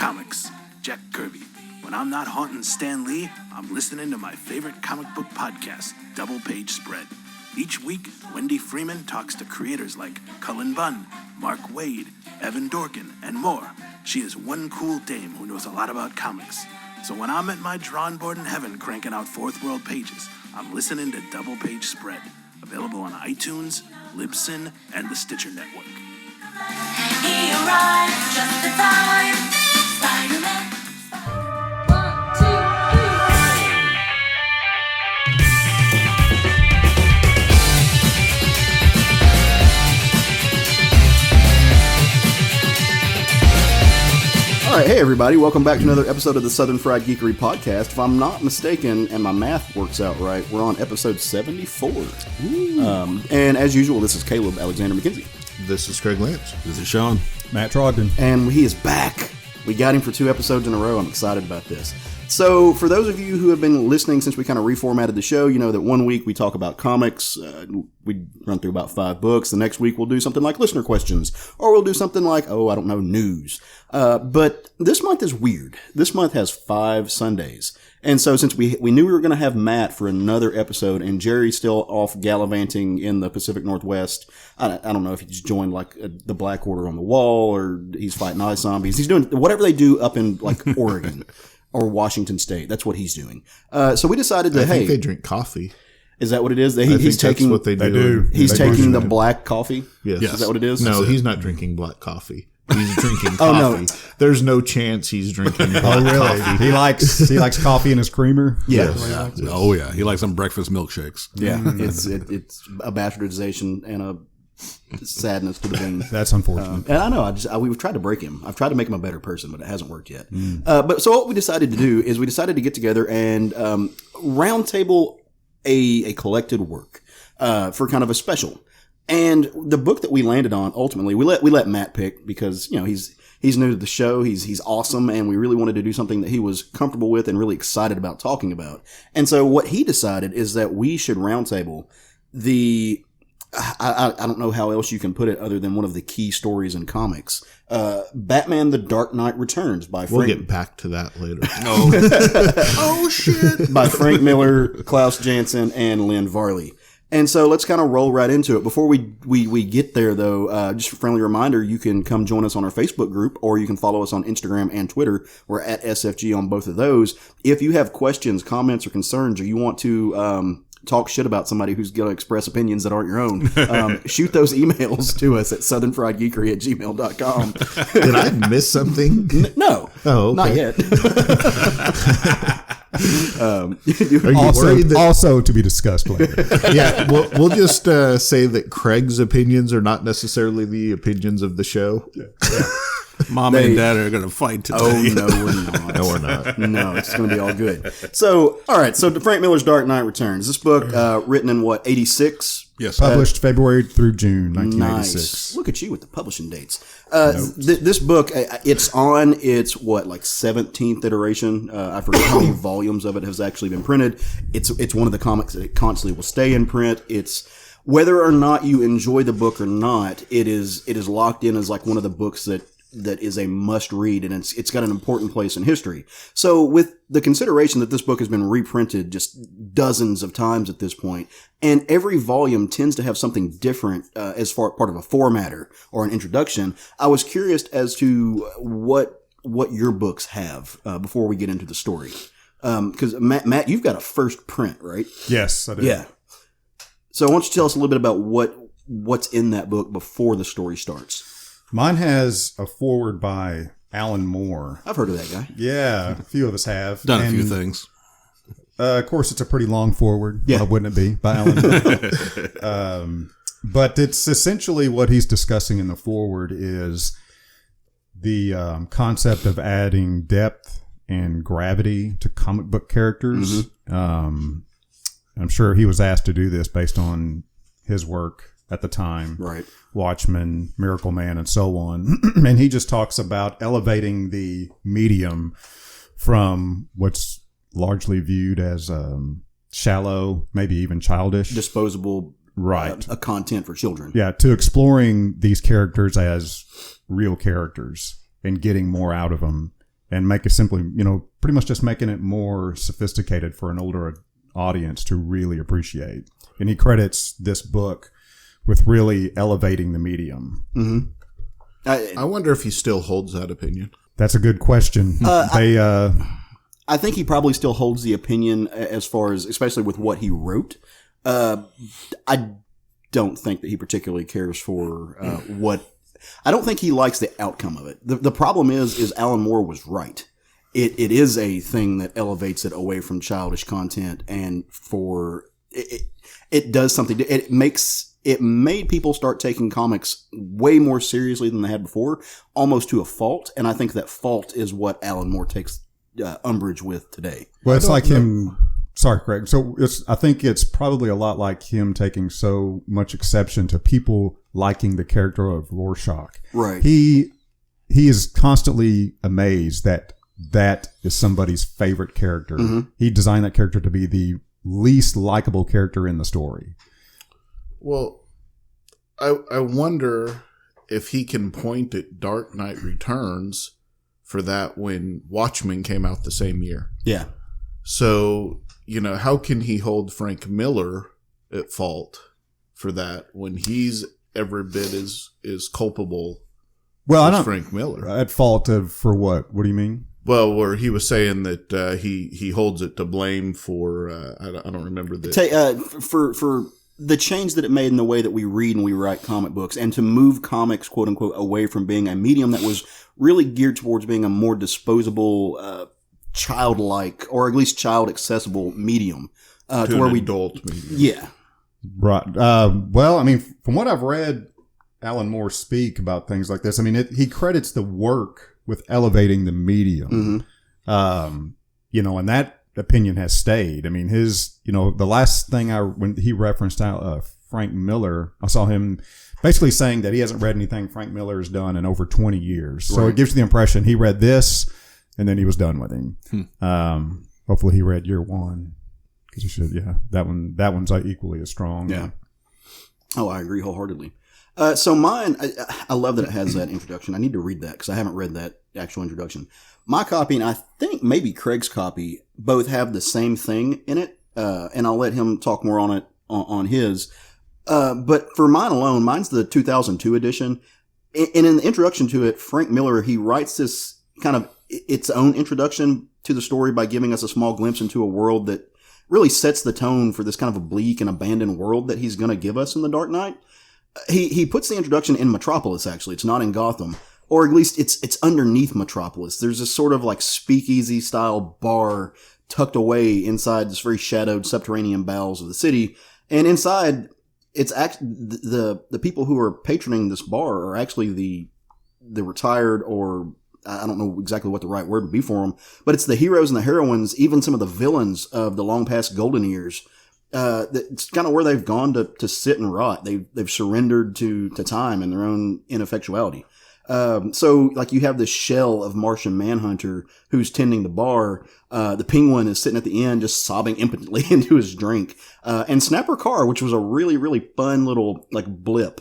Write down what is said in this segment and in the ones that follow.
comics. Jack Kirby. When I'm not haunting Stan Lee, I'm listening to my favorite comic book podcast, Double Page Spread. Each week, Wendy Freeman talks to creators like Cullen Bunn, Mark Waid, Evan Dorkin, and more. She is one cool dame who knows a lot about comics. So when I'm at my drawing board in heaven cranking out Fourth World pages, I'm listening to Double Page Spread, available on iTunes, Libsyn, and the Stitcher Network. He arrived just in time. Spider-Man. All right, hey everybody, welcome back to another episode of the Southern Fried Geekery podcast. If I'm not mistaken and my math works out right, we're on episode 74. And as usual, this is Caleb Alexander McKenzie. This is Craig Lance. This is Sean. Matt Trogdon. And he is back. We got him for 2 episodes in a row. I'm excited about this. So, for those of you who have been listening since we kind of reformatted the show, you know that one week we talk about comics, we run through about 5 books. The next week we'll do something like listener questions, or we'll do something like, news. But this month is weird. This month has 5 Sundays. And so since we knew we were going to have Matt for another episode, and Jerry's still off gallivanting in the Pacific Northwest, I don't know if he's joined like the Black Order on the Wall, or he's fighting ice zombies. He's doing whatever they do up in like Oregon. Or Washington State. That's what he's doing. So we decided to, I think they drink coffee. Is that what it is? He's taking what they do. He's taking the black coffee? Yes. Is that what it is? No, he's not drinking black coffee. He's drinking coffee. No. There's no chance he's drinking black coffee. He likes coffee in his creamer? Yes. Yeah. Oh, yeah. He likes some breakfast milkshakes. Yeah. It's a bastardization and a sadness to the bean. That's unfortunate. And I know, we've tried to break him. I've tried to make him a better person, but it hasn't worked yet. But so what we decided to do is we decided to get together and roundtable a collected work for kind of a special. And the book that we landed on, ultimately, we let Matt pick because, you know, he's new to the show. He's awesome. And we really wanted to do something that he was comfortable with and really excited about talking about. And so what he decided is that we should roundtable I don't know how else you can put it other than one of the key stories in comics. Batman the Dark Knight Returns by Frank. We'll get back to that later. Oh, shit. By Frank Miller, Klaus Janson, and Lynn Varley. And so let's kind of roll right into it. Before we get there, though, just a friendly reminder, you can come join us on our Facebook group, or you can follow us on Instagram and Twitter. We're at SFG on both of those. If you have questions, comments, or concerns, or you want to talk shit about somebody who's going to express opinions that aren't your own, shoot those emails to us at southernfriedgeekery@gmail.com. Did I miss something? No. Oh, okay. Not yet. Are you worried that... Also to be discussed later. Yeah, we'll just say that Craig's opinions are not necessarily the opinions of the show. Yeah. Mom and Dad are going to fight today. Oh, no, we're not. No, we're not. No, it's going to be all good. So, all right. So, Frank Miller's Dark Knight Returns. This book, written in what, 86? Yes. Published February through June 1986. Nice. Look at you with the publishing dates. This book, it's on its, like 17th iteration. I forget how many volumes of it has actually been printed. It's one of the comics that constantly will stay in print. It's whether or not you enjoy the book or not, it is locked in as like one of the books that is a must read, and it's got an important place in history. So with the consideration that this book has been reprinted just dozens of times at this point, and every volume tends to have something different as far part of a formatter or an introduction, I was curious as to what your books have before we get into the story. Because Matt, you've got a first print, right? Yes, I do. Yeah. So why don't you tell us a little bit about what's in that book before the story starts? Mine has a foreword by Alan Moore. I've heard of that guy. Yeah, a few of us have. Done a few things. Of course, it's a pretty long foreword. Yeah. Why wouldn't it be? By Alan Moore. But it's essentially what he's discussing in the foreword is the concept of adding depth and gravity to comic book characters. Mm-hmm. I'm sure he was asked to do this based on his work at the time. Right. Watchmen, Miracle Man, and so on. And he just talks about elevating the medium from what's largely viewed as shallow, maybe even childish. Disposable right. A content for children. Yeah, to exploring these characters as real characters and getting more out of them and make it simply, pretty much just making it more sophisticated for an older audience to really appreciate. And he credits this book with really elevating the medium. Mm-hmm. I wonder if he still holds that opinion. That's a good question. I think he probably still holds the opinion as far as, especially with what he wrote. I don't think that he particularly cares for what. I don't think he likes the outcome of it. The problem is Alan Moore was right. It is a thing that elevates it away from childish content, and it does something. It made people start taking comics way more seriously than they had before, almost to a fault. And I think that fault is what Alan Moore takes umbrage with today. Well, it's like him. Sorry, Craig. So I think it's probably a lot like him taking so much exception to people liking the character of Rorschach. Right. He is constantly amazed that is somebody's favorite character. Mm-hmm. He designed that character to be the least likable character in the story. Well, I wonder if he can point at Dark Knight Returns for that when Watchmen came out the same year. Yeah. So, how can he hold Frank Miller at fault for that when he's every bit as culpable as Frank Miller? At fault for what? What do you mean? Well, where he was saying that he holds it to blame for I don't remember the for the change that it made in the way that we read and we write comic books, and to move comics, quote unquote, away from being a medium that was really geared towards being a more disposable, childlike, or at least child accessible medium, to where we adult medium. Yeah. Right. Well, I mean, from what I've read Alan Moore speak about things like this, I mean, he credits the work with elevating the medium. Mm-hmm. And that opinion has stayed. I mean, the last thing when he referenced Frank Miller, I saw him basically saying that he hasn't read anything Frank Miller has done in over 20 years. So it gives you the impression he read this and then he was done with him. Hopefully he read year one. Cause he should. Yeah. That one's equally as strong. Yeah. Oh, I agree wholeheartedly. So mine, I love that it has that introduction. I need to read that because I haven't read that actual introduction. My copy, and I think maybe Craig's copy, both have the same thing in it. And I'll let him talk more on it on his. But for mine alone, mine's the 2002 edition. And in the introduction to it, Frank Miller, he writes this kind of its own introduction to the story by giving us a small glimpse into a world that really sets the tone for this kind of a bleak and abandoned world that he's going to give us in The Dark Knight. He puts the introduction in Metropolis, actually. It's not in Gotham. Or at least it's underneath Metropolis. There's this sort of like speakeasy style bar tucked away inside this very shadowed subterranean bowels of the city. And inside, it's actually the people who are patroning this bar are actually the retired, or I don't know exactly what the right word would be for them, but it's the heroes and the heroines, even some of the villains of the long past golden years. It's kind of where they've gone to sit and rot. They've surrendered to time and their own ineffectuality. So like you have this shell of Martian Manhunter who's tending the bar. The Penguin is sitting at the end just sobbing impotently into his drink. And Snapper Carr, which was a really, really fun little like blip.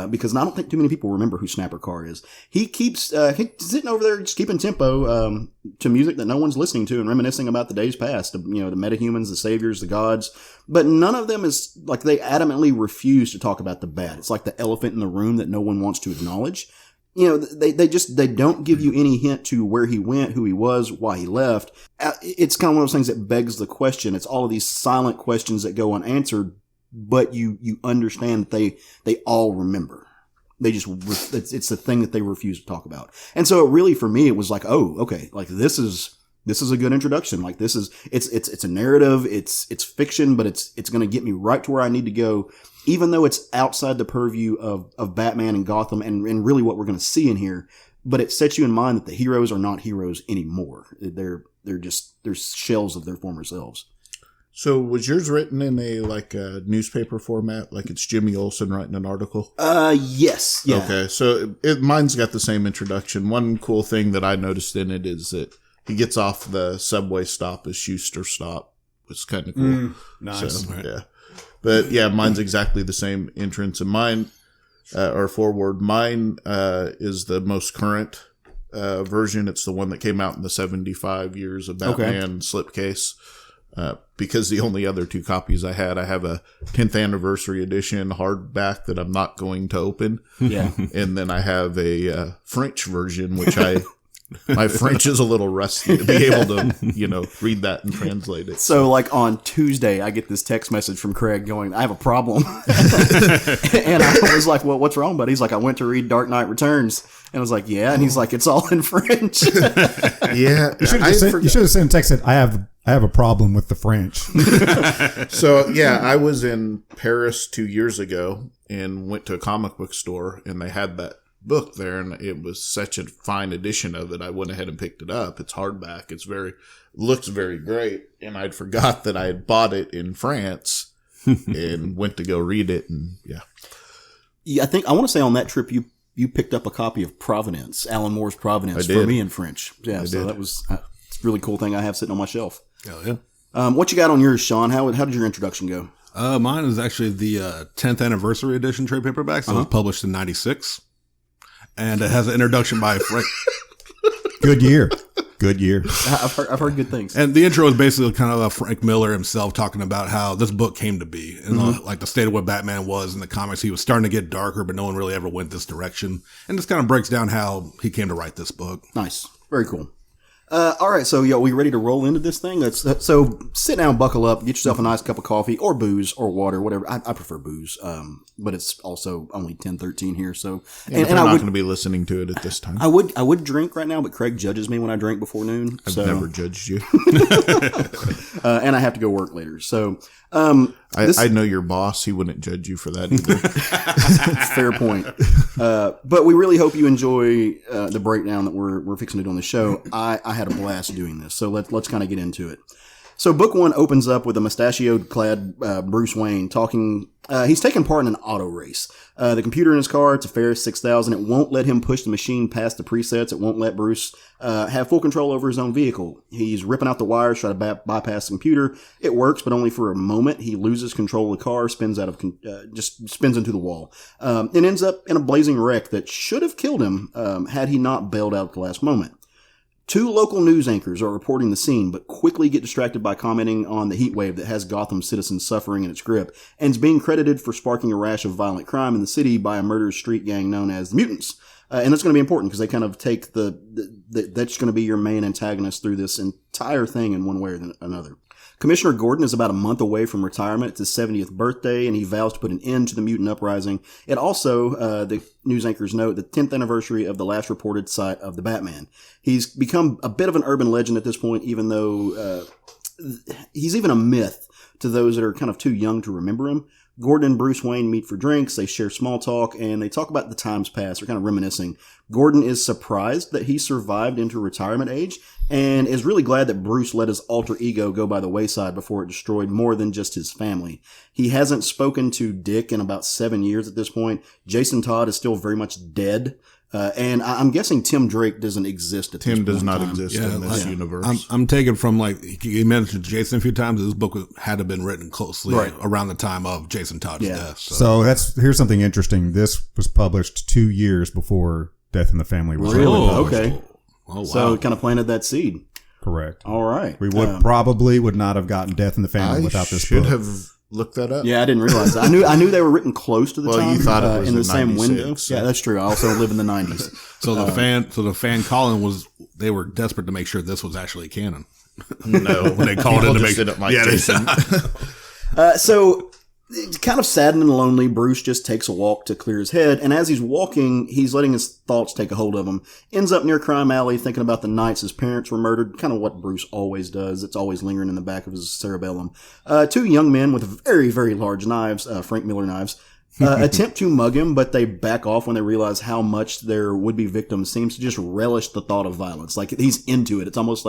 Because I don't think too many people remember who Snapper Carr is. He keeps he's sitting over there just keeping tempo to music that no one's listening to and reminiscing about the days past. The metahumans, the saviors, the gods. But none of them is like they adamantly refuse to talk about the bad. It's like the elephant in the room that no one wants to acknowledge. They don't give you any hint to where he went, who he was, why he left. It's kind of one of those things that begs the question. It's all of these silent questions that go unanswered, but you understand that they all remember. They just, it's the thing that they refuse to talk about. And so it really, for me, it was like, oh, okay, like this is a good introduction. Like it's a narrative, it's fiction, but it's going to get me right to where I need to go, even though it's outside the purview of Batman and Gotham and really what we're going to see in here. But it sets you in mind that the heroes are not heroes anymore. They're shells of their former selves. So was yours written in a newspaper format, like it's Jimmy Olsen writing an article? Yes. Yeah. Okay. So mine's got the same introduction. One cool thing that I noticed in it is that he gets off the subway stop as Schuster stop. It's kind of cool. Nice. So, yeah. But yeah, mine's exactly the same entrance, and mine, or forward, mine is the most current version. It's the one that came out in the 75 years of Batman slipcase. Because the only other 2 copies I have a 10th anniversary edition hardback that I'm not going to open. Yeah. And then I have a French version, which my French is a little rusty to be able to, read that and translate it. So, like on Tuesday, I get this text message from Craig going, "I have a problem," and I was like, "Well, what's wrong, buddy?" He's like, "I went to read Dark Knight Returns," and I was like, "Yeah," and he's like, "It's all in French." Yeah, You should have sent a text that I have a problem with the French. So yeah, I was in Paris 2 years ago and went to a comic book store, and they had that book there, and it was such a fine edition of it. I went ahead and picked it up. It's hardback. Looks very great, and I'd forgot that I had bought it in France and went to go read it, and yeah. Yeah, I want to say on that trip you picked up a copy of Providence, Alan Moore's Providence, I did. for me in French. Yeah, so did. that was it's a really cool thing I have sitting on my shelf. Hell yeah. What you got on yours, Sean? How did your introduction go? Mine is actually the 10th anniversary edition trade paperback. So it was published in 96. And it has an introduction by Frank. Good year. I've heard good things. And the intro is basically kind of Frank Miller himself talking about how this book came to be and like the state of what Batman was in the comics. He was starting to get darker, but no one really ever went this direction. And this kind of breaks down how he came to write this book. Nice. Very cool. All right, so we ready to roll into this thing? So sit down, buckle up, get yourself a nice cup of coffee or booze or water, whatever. I prefer booze, but it's also only 10:13 here. So, And I'm not going to be listening to it at this time. I would drink right now, but Craig judges me when I drink before noon. I've never judged you. And I have to go work later. So, I know your boss. He wouldn't judge you for that either. fair point. But we really hope you enjoy the breakdown that we're fixing to do on the show. I had a blast doing this, so let's kind of get into it. So book 1 opens up with a mustachioed-clad Bruce Wayne talking. He's taking part in an auto race. The computer in his car, it's a Ferris 6000. It won't let him push the machine past the presets. It won't let Bruce have full control over his own vehicle. He's ripping out the wires, trying to bypass the computer. It works, but only for a moment. He loses control of the car, just spins into the wall, and ends up in a blazing wreck that should have killed him had he not bailed out at the last moment. 2 local news anchors are reporting the scene, but quickly get distracted by commenting on the heat wave that has Gotham citizens suffering in its grip, and is being credited for sparking a rash of violent crime in the city by a murderous street gang known as the Mutants. And that's going to be important because they kind of take that's going to be your main antagonist through this entire thing in one way or another. Commissioner Gordon is about a month away from retirement. It's his 70th birthday, and he vows to put an end to the mutant uprising. It also, the news anchors note, the 10th anniversary of the last reported sight of the Batman. He's become a bit of an urban legend at this point, even though he's even a myth to those that are kind of too young to remember him. Gordon and Bruce Wayne meet for drinks, they share small talk, and they talk about the times past. They're kind of reminiscing. Gordon is surprised that he survived into retirement age, and is really glad that Bruce let his alter ego go by the wayside before it destroyed more than just his family. He hasn't spoken to Dick in about 7 years at this point. Jason Todd is still very much dead. And I'm guessing Tim Drake doesn't exist at this point. Tim does not exist in this universe. I'm taking from he mentioned Jason a few times. This book had to have been written closely around the time of Jason Todd's death. So here's something interesting. This was published 2 years before Death in the Family was Really? published. Okay. Oh, wow. So it kind of planted that seed. Correct. All right. We probably would not have gotten Death in the Family without this should book. have looked that up. Yeah, I didn't realize that. I knew they were written close to the time. You thought it was in the same 96, window. so. Yeah, that's true. I also live in the 90s. So the fan calling they were desperate to make sure this was actually canon. No, When they called in to make it like Jason. So, kind of saddened and lonely, Bruce just takes a walk to clear his head, and as he's walking, he's letting his thoughts take a hold of him. Ends up near Crime Alley thinking about the nights his parents were murdered, kind of what Bruce always does. It's always lingering in the back of his cerebellum. 2 young men with very, very large knives, Frank Miller knives, attempt to mug him, but they back off when they realize how much their would-be victim seems to just relish the thought of violence. Like, he's into it. It's almost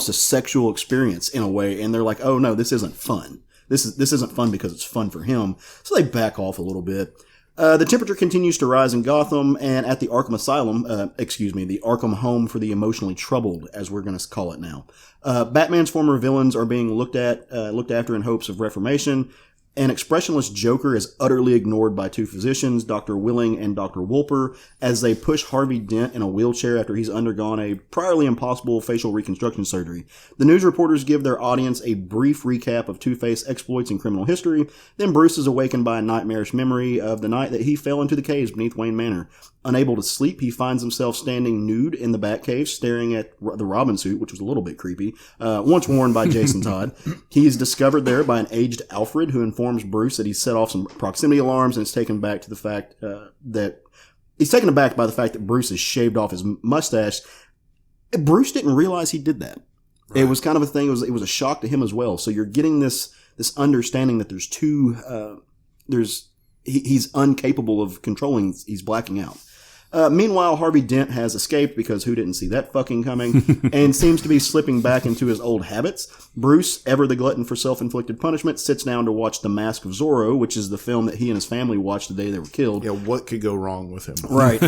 a sexual experience in a way, and they're like, oh no, this isn't fun. This isn't fun because it's fun for him. So they back off a little bit. The temperature continues to rise in Gotham, and at the Arkham Asylum, the Arkham Home for the Emotionally Troubled, as we're going to call it now. Batman's former villains are being looked after in hopes of reformation. An expressionless Joker is utterly ignored by two physicians, Dr. Willing and Dr. Wolper, as they push Harvey Dent in a wheelchair after he's undergone a priorly impossible facial reconstruction surgery. The news reporters give their audience a brief recap of Two-Face exploits in criminal history. Then Bruce is awakened by a nightmarish memory of the night that he fell into the caves beneath Wayne Manor. Unable to sleep, he finds himself standing nude in the Batcave, staring at the Robin suit, which was a little bit creepy, once worn by Jason Todd. He is discovered there by an aged Alfred, who informs Bruce that he set off some proximity alarms, and is taken aback by the fact that Bruce has shaved off his mustache. Bruce didn't realize he did that. Right. It was kind of a thing. It was a shock to him as well. So you're getting this understanding that he's incapable of controlling. He's blacking out. Meanwhile, Harvey Dent has escaped, because who didn't see that fucking coming, and seems to be slipping back into his old habits. Bruce, ever the glutton for self-inflicted punishment, sits down to watch The Mask of Zorro, which is the film that he and his family watched the day they were killed. Yeah, what could go wrong with him? Right.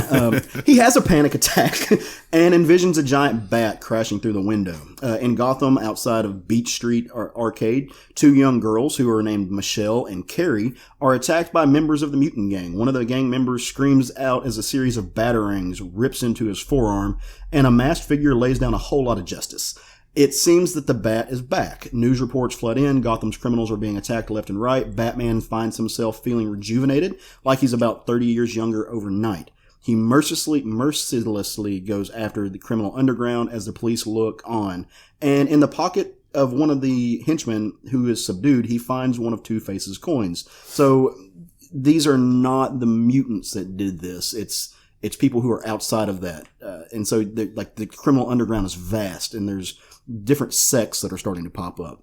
He has a panic attack and envisions a giant bat crashing through the window. In Gotham, outside of Beach Street Arcade, two young girls, who are named Michelle and Carrie, are attacked by members of the Mutant Gang. One of the gang members screams out as a series of batarangs rips into his forearm, and a masked figure lays down a whole lot of justice. It seems that the Bat is back. News reports flood in. Gotham's criminals are being attacked left and right. Batman finds himself feeling rejuvenated, like he's about 30 years younger overnight. He mercilessly goes after the criminal underground as the police look on. And in the pocket of one of the henchmen who is subdued, he finds one of Two-Face's coins. So these are not the mutants that did this. It's people who are outside of that. And so the criminal underground is vast, and there's different sects that are starting to pop up.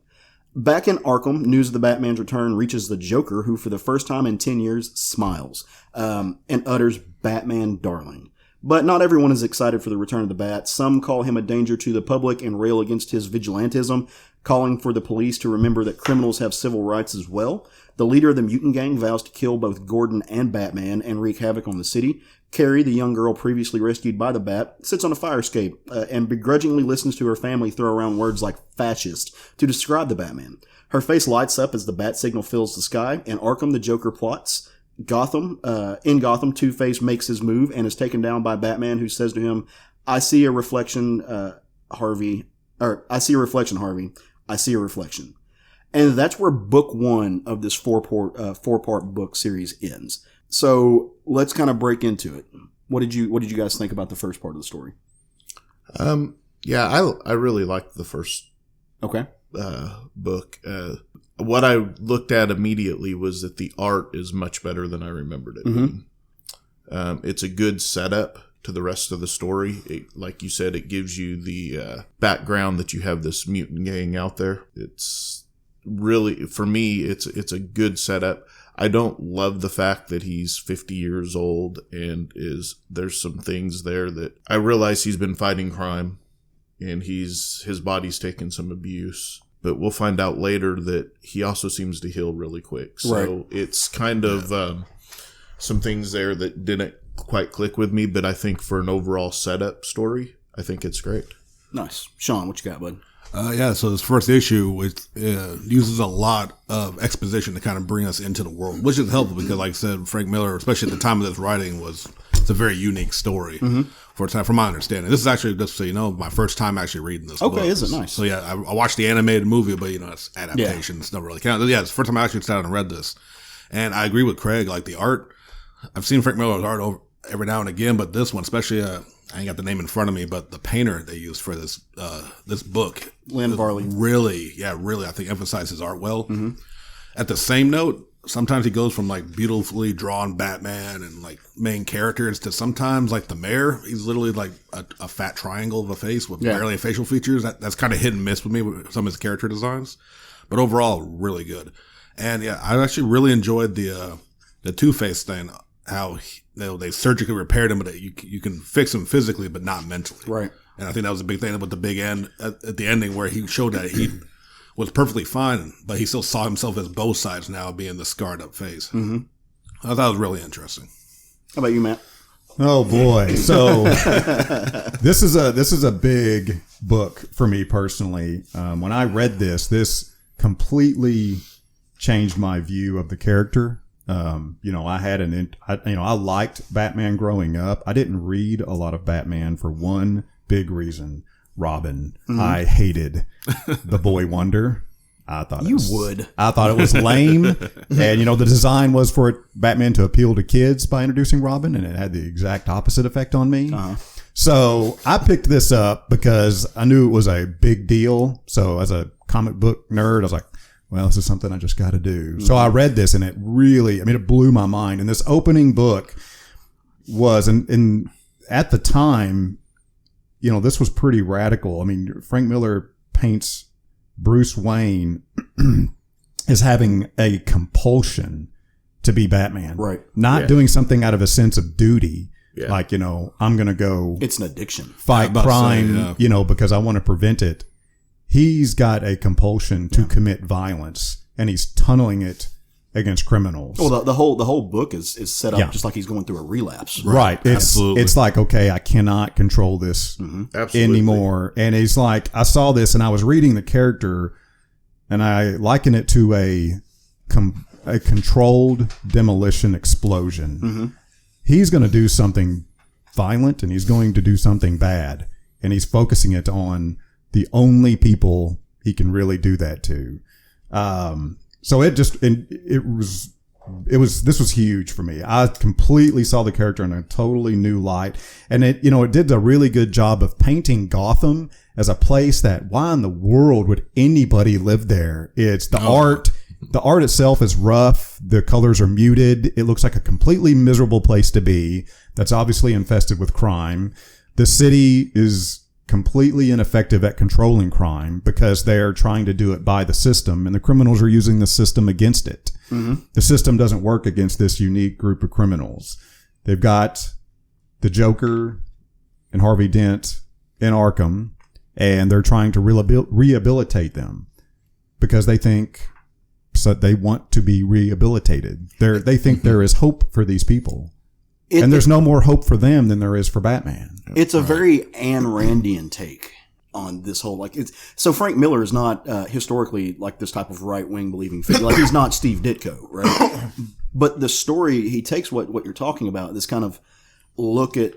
Back in Arkham, news of the Batman's return reaches the Joker, who for the first time in 10 years smiles and utters, "Batman, darling." But not everyone is excited for the return of the Bat. Some call him a danger to the public and rail against his vigilantism, calling for the police to remember that criminals have civil rights as well. The leader of the Mutant Gang vows to kill both Gordon and Batman and wreak havoc on the city. Carrie, the young girl previously rescued by the Bat, sits on a fire escape and begrudgingly listens to her family throw around words like fascist to describe the Batman. Her face lights up as the Bat signal fills the sky. In Arkham, the Joker plots. In Gotham, Two-Face makes his move and is taken down by Batman, who says to him, I see a reflection, Harvey. I see a reflection. And that's where book one of this four-part book series ends. So let's kind of break into it. What did you guys think about the first part of the story? Yeah, I really liked the first book. What I looked at immediately was that the art is much better than I remembered it being. It's a good setup to the rest of the story. Like you said, it gives you the background that you have this mutant gang out there. It's really, for me, it's a good setup. I don't love the fact that he's 50 years old and there's some things there that I realize he's been fighting crime and his body's taken some abuse, but we'll find out later that he also seems to heal really quick. So it's kind of some things there that didn't quite click with me, but I think for an overall setup story, I think it's great. Nice. Sean, what you got, bud? So this first issue uses a lot of exposition to kind of bring us into the world, which is helpful because, like I said, Frank Miller, especially at the time of this writing, it's a very unique story for its time, from my understanding. This is actually, just so you know, my first time actually reading this book. Okay, is it? Nice. So yeah, I watched the animated movie, but it's adaptation. It's never really counted. Yeah, it's the first time I actually sat down and read this. And I agree with Craig, like the art, I've seen Frank Miller's art every now and again, but this one, especially, I ain't got the name in front of me, but the painter they used for this book, Lynn Varley, really, I think emphasized his art well. At the same note, sometimes he goes from like beautifully drawn Batman and like main characters to sometimes like the mayor. He's literally like a fat triangle of a face with barely facial features. That's kind of hit and miss with me with some of his character designs, but overall really good. And yeah, I actually really enjoyed the Two-Face thing. How they surgically repaired him, but you can fix him physically, but not mentally. Right. And I think that was a big thing with the big end at the ending, where he showed that he was perfectly fine, but he still saw himself as both sides now, being the scarred up face. I thought that was really interesting. How about you, Matt? Oh boy! So this is a big book for me personally. When I read this completely changed my view of the character. I liked Batman growing up. I didn't read a lot of Batman for one big reason. Robin. I hated the Boy Wonder. I thought I thought it was lame. And, the design was for Batman to appeal to kids by introducing Robin, and it had the exact opposite effect on me. So I picked this up because I knew it was a big deal. So as a comic book nerd, I was like, well, this is something I just got to do. So I read this, and it really, it blew my mind. And this opening book was, and at the time, this was pretty radical. Frank Miller paints Bruce Wayne as having a compulsion to be Batman. Right. Not doing something out of a sense of duty. Yeah. Like, I'm going to go. It's an addiction. Fight crime, because I want to prevent it. He's got a compulsion to commit violence, and he's tunneling it against criminals. Well, the whole book is set up just like he's going through a relapse. Right. It's like, okay, I cannot control this anymore. And he's like, I saw this and I was reading the character, and I liken it to a controlled demolition explosion. He's going to do something violent, and he's going to do something bad, and he's focusing it on the only people he can really do that to. So this was huge for me. I completely saw the character in a totally new light. And it did a really good job of painting Gotham as a place that, why in the world would anybody live there? It's the art. The art itself is rough. The colors are muted. It looks like a completely miserable place to be. That's obviously infested with crime. The city is completely ineffective at controlling crime because they're trying to do it by the system, and the criminals are using the system against it. The system doesn't work against this unique group of criminals. They've got the Joker and Harvey Dent in Arkham, and they're trying to rehabilitate them because they think they want to be rehabilitated. They think there is hope for these people. And there's no more hope for them than there is for Batman. It's a very Ayn Randian take on this whole, so Frank Miller is not historically like this type of right-wing believing figure. Like, he's not Steve Ditko, right? But the story, he takes what you're talking about, this kind of look at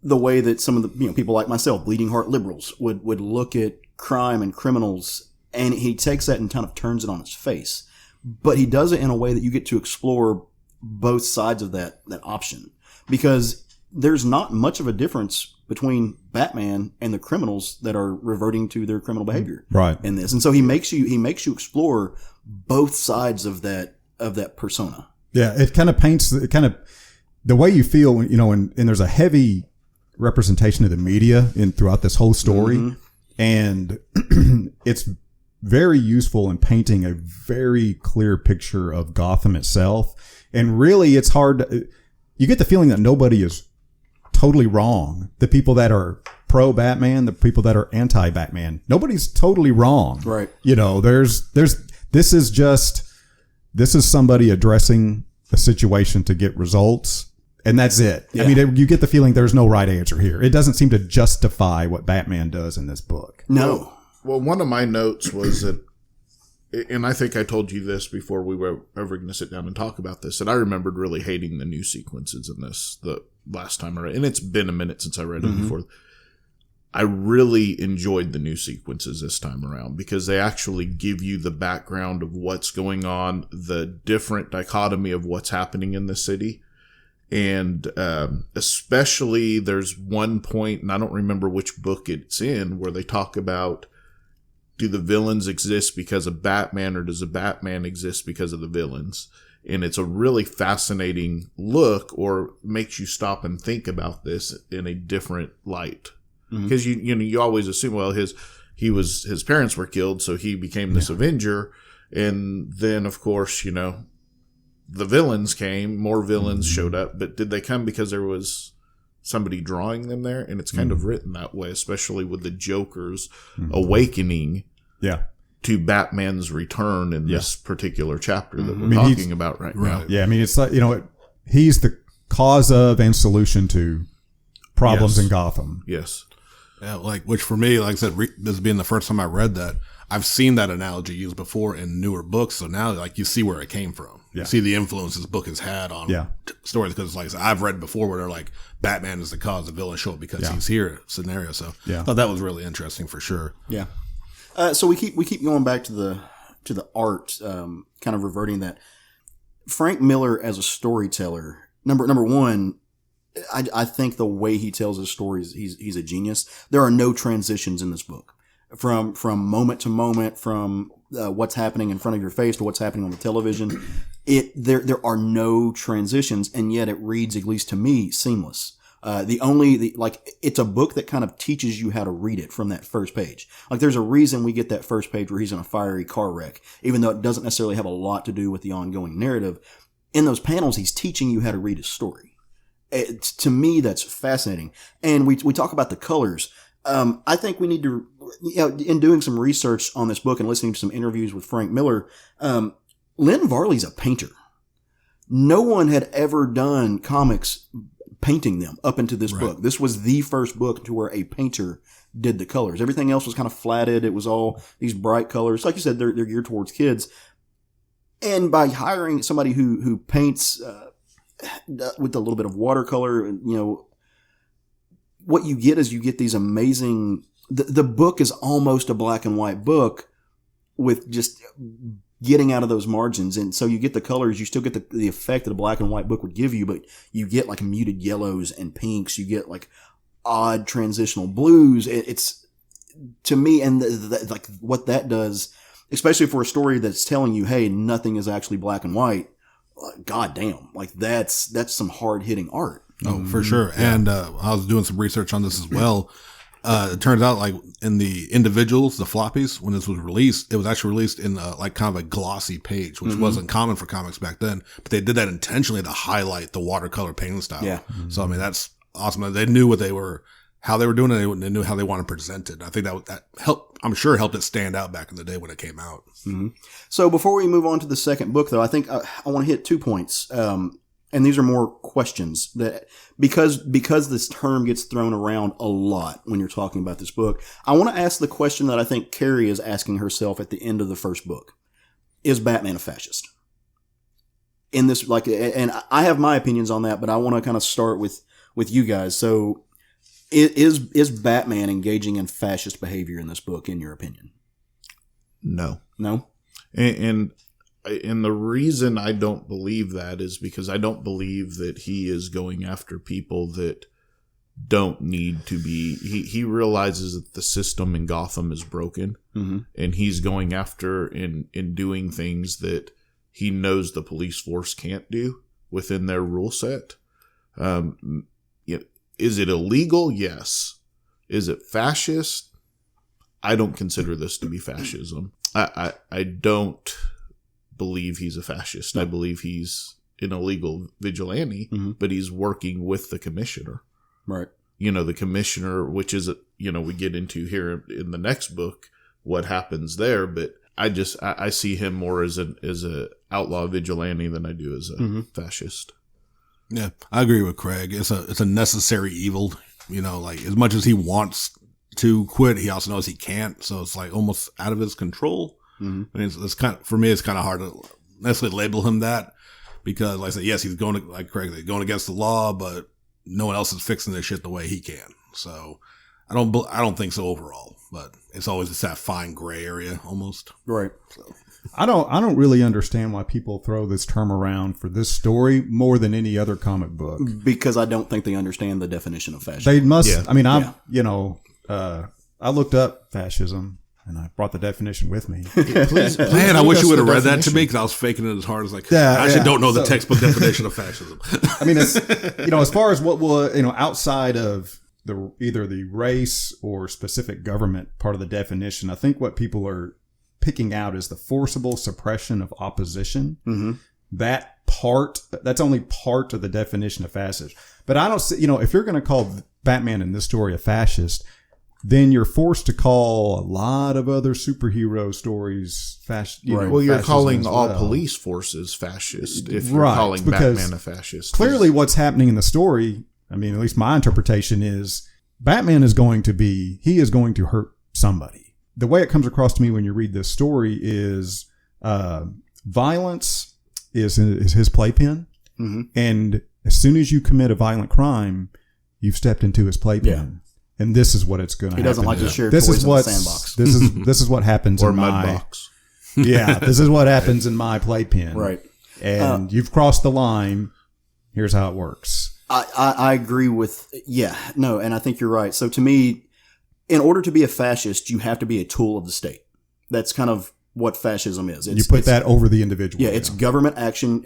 the way that some of the people like myself, bleeding heart liberals, would look at crime and criminals, and he takes that and kind of turns it on its face. But he does it in a way that you get to explore both sides of that option. Because there's not much of a difference between Batman and the criminals that are reverting to their criminal behavior in this. And so he makes you explore both sides of that persona. Yeah, it kind of paints the way you feel, and there's a heavy representation of the media throughout this whole story. And it's very useful in painting a very clear picture of Gotham itself. And really, it's hard. You get the feeling that nobody is totally wrong. The people that are pro-Batman, the people that are anti-Batman, nobody's totally wrong. Right. This is somebody addressing a situation to get results, and that's it. Yeah. You get the feeling there's no right answer here. It doesn't seem to justify what Batman does in this book. No. Well, one of my notes was that, and I think I told you this before we were ever going to sit down and talk about this, that I remembered really hating the new sequences in this the last time I read, and it's been a minute since I read it before. I really enjoyed the new sequences this time around because they actually give you the background of what's going on, the different dichotomy of what's happening in the city. And especially there's one point, and I don't remember which book it's in, where they talk about, do the villains exist because of Batman, or does the Batman exist because of the villains? And it's a really fascinating look, or makes you stop and think about this in a different light. Because you always assume, well, his parents were killed, so he became this Avenger, and then of course the villains came, more villains showed up, but did they come because there was somebody drawing them there? And it's kind of written that way, especially with the Joker's awakening to Batman's return in this particular chapter that we're talking about right now. Yeah, it's like, he's the cause of and solution to problems in Gotham. Yes. Yeah, which for me, like I said, this being the first time I read that, I've seen that analogy used before in newer books. So now like you see where it came from. Yeah. You see the influence this book has had on stories. Because like I've read before where they're like Batman is the cause, the villain show up because he's here scenario. So I thought that was really interesting for sure. Yeah. So we keep going back to the art, kind of reverting that. Frank Miller as a storyteller, number one, I think the way he tells his stories, he's a genius. There are no transitions in this book, from moment to moment, from what's happening in front of your face to what's happening on the television. There are no transitions, and yet it reads, at least to me, seamless. It's a book that kind of teaches you how to read it from that first page. Like there's a reason we get that first page where he's in a fiery car wreck, even though it doesn't necessarily have a lot to do with the ongoing narrative. In those panels, he's teaching you how to read his story. To me, that's fascinating. And we talk about the colors. I think we need to, in doing some research on this book and listening to some interviews with Frank Miller, Lynn Varley's a painter. No one had ever done comics painting them up into this book. This was the first book to where a painter did the colors. Everything else was kind of flatted. It was all these bright colors. Like you said, they're geared towards kids. And by hiring somebody who paints with a little bit of watercolor, what you get is you get these amazing. The book is almost a black and white book with just getting out of those margins, and so you get the colors. You still get the effect that a black and white book would give you, but you get like muted yellows and pinks. You get like odd transitional blues. It's to me, and like what that does, especially for a story that's telling you, hey, nothing is actually black and white. God damn, like that's some hard hitting art. Oh, for sure. Yeah. And I was doing some research on this as well. It turns out like in the individuals, the floppies, when this was released, it was actually released in like kind of a glossy page, which wasn't common for comics back then, but they did that intentionally to highlight the watercolor painting style. Yeah. So, I mean, that's awesome. They knew how they were doing it. They knew how they wanted to present it. I think that helped, I'm sure helped it stand out back in the day when it came out. Mm-hmm. So before we move on to the second book though, I think I want to hit 2 points. And these are more questions that because this term gets thrown around a lot when you're talking about this book. I want to ask the question that I think Carrie is asking herself at the end of the first book. Is Batman a fascist? In this, and I have my opinions on that, but I want to kind of start with you guys. So is Batman engaging in fascist behavior in this book, in your opinion? No. No? And the reason I don't believe that is because I don't believe that he is going after people that don't need to be. He realizes that the system in Gotham is broken, and he's going after and doing things that he knows the police force can't do within their rule set. Is it illegal? Yes. Is it fascist? I don't consider this to be fascism. I don't believe he's a fascist. I believe he's an illegal vigilante, but he's working with the commissioner. Right. The commissioner, which is, we get into here in the next book, what happens there. But I see him more as a outlaw vigilante than I do as a fascist. Yeah, I agree with Craig. It's a necessary evil. Like as much as he wants to quit, he also knows he can't. So it's like almost out of his control. I mean, it's kind of, for me, it's kind of hard to necessarily label him that because, like I said, yes, he's going going against the law, but no one else is fixing this shit the way he can. So I don't think so overall, but it's always that fine gray area almost. Right. So I don't really understand why people throw this term around for this story more than any other comic book. Because I don't think they understand the definition of fascism. They must. Yeah. I mean, I looked up fascism. And I brought the definition with me. Please man, I wish you would have read that to me because I was faking it as hard as I could. I actually don't know the textbook definition of fascism. I mean, it's, as far as what will, outside of either the race or specific government part of the definition, I think what people are picking out is the forcible suppression of opposition. That's only part of the definition of fascist. But I don't see, if you're going to call Batman in this story a fascist, then you're forced to call a lot of other superhero stories fascist. Well, you're calling all police forces fascist if you're calling Batman a fascist. Clearly what's happening in the story, I mean, at least my interpretation is Batman is going to hurt somebody. the way it comes across to me when you read this story is violence is his playpen. Mm-hmm. And as soon as you commit a violent crime, you've stepped into his playpen. Yeah. And this is what it's going to happen. He doesn't like to share toys in the sandbox. This is what happens or in mud my box. Yeah, this is what happens in my playpen. Right. And you've crossed the line. Here's how it works. I agree with, and I think you're right. So to me, in order to be a fascist, you have to be a tool of the state. That's kind of what fascism is. You put that over the individual. Yeah, it's government action.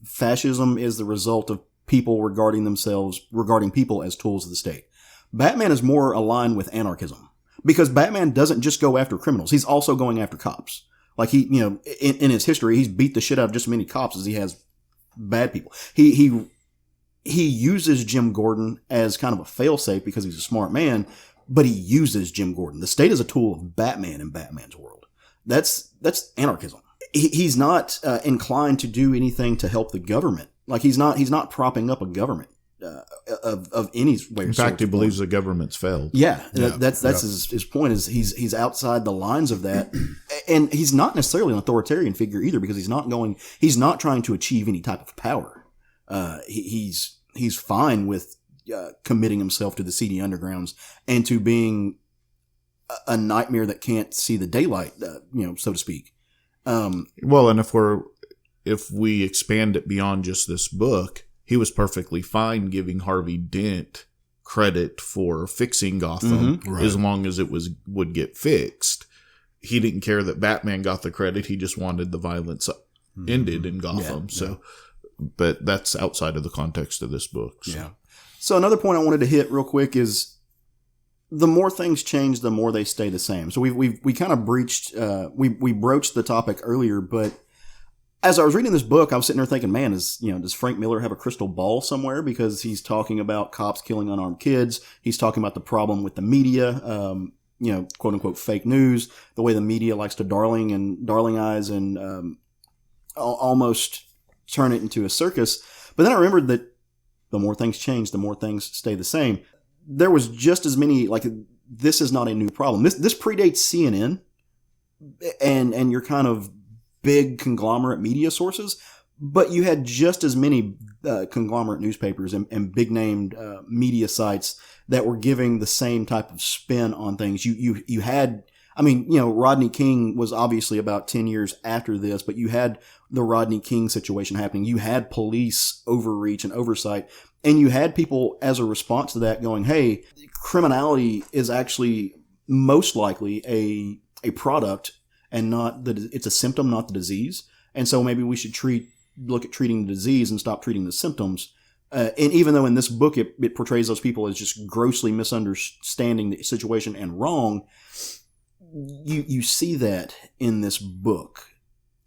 Fascism is the result of people regarding people as tools of the state. Batman is more aligned with anarchism because Batman doesn't just go after criminals. He's also going after cops. Like he, in his history, he's beat the shit out of just as many cops as he has bad people. He uses Jim Gordon as kind of a failsafe because he's a smart man, but he uses Jim Gordon. The state is a tool of Batman in Batman's world. That's anarchism. He's not inclined to do anything to help the government. Like he's not propping up a government of any way. In fact, he believes the government's failed. Yeah. That's his point. Is he's outside the lines of that, and he's not necessarily an authoritarian figure either because he's not trying to achieve any type of power. He's fine with committing himself to the seedy undergrounds and to being a nightmare that can't see the daylight, so to speak. Well, and if we expand it beyond just this book, he was perfectly fine giving Harvey Dent credit for fixing Gotham as long as it would get fixed. He didn't care that Batman got the credit. He just wanted the violence ended in Gotham. But that's outside of the context of this book. So. Yeah. So another point I wanted to hit real quick is the more things change, the more they stay the same. So we kind of broached the topic earlier, but as I was reading this book, I was sitting there thinking, man, does Frank Miller have a crystal ball somewhere? Because he's talking about cops killing unarmed kids. He's talking about the problem with the media, quote unquote fake news, the way the media likes to darlingize and almost turn it into a circus. But then I remembered that the more things change, the more things stay the same. There was just as many, this is not a new problem. This predates CNN and your kind of big conglomerate media sources, but you had just as many conglomerate newspapers and big named media sites that were giving the same type of spin on things. You had, Rodney King was obviously about 10 years after this, but you had the Rodney King situation happening. You had police overreach and oversight, and you had people as a response to that going, hey, criminality is actually most likely a product and it's a symptom, not the disease. And so maybe we should look at treating the disease and stop treating the symptoms. And even though in this book it portrays those people as just grossly misunderstanding the situation and wrong, you see that in this book.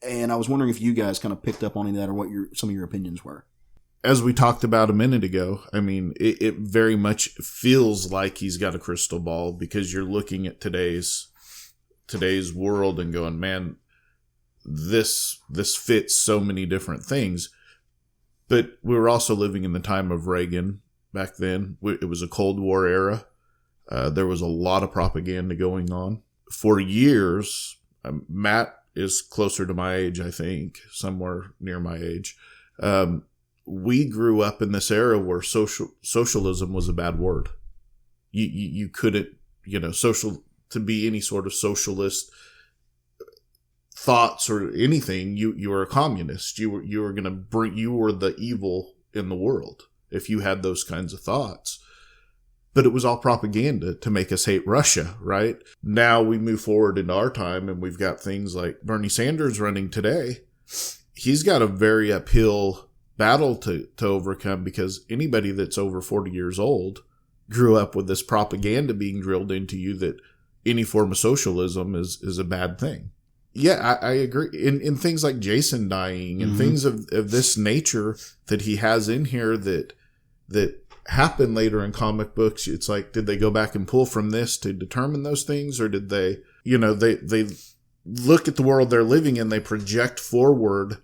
And I was wondering if you guys kind of picked up on any of that or what some of your opinions were. As we talked about a minute ago, it very much feels like he's got a crystal ball because you're looking at today's world and going, man, this fits so many different things. But we were also living in the time of Reagan back then. It was a Cold War era. There was a lot of propaganda going on. For years, Matt is closer to my age, I think, somewhere near my age. We grew up in this era where socialism was a bad word. You couldn't, to be any sort of socialist thoughts or anything, you were a communist. You were the evil in the world if you had those kinds of thoughts. But it was all propaganda to make us hate Russia, right? Now we move forward into our time and we've got things like Bernie Sanders running today. He's got a very uphill battle to overcome because anybody that's over 40 years old grew up with this propaganda being drilled into you that any form of socialism is a bad thing. Yeah, I agree. In things like Jason dying and things of this nature that he has in here that happen later in comic books, it's like, did they go back and pull from this to determine those things, or did they, they look at the world they're living in, they project forward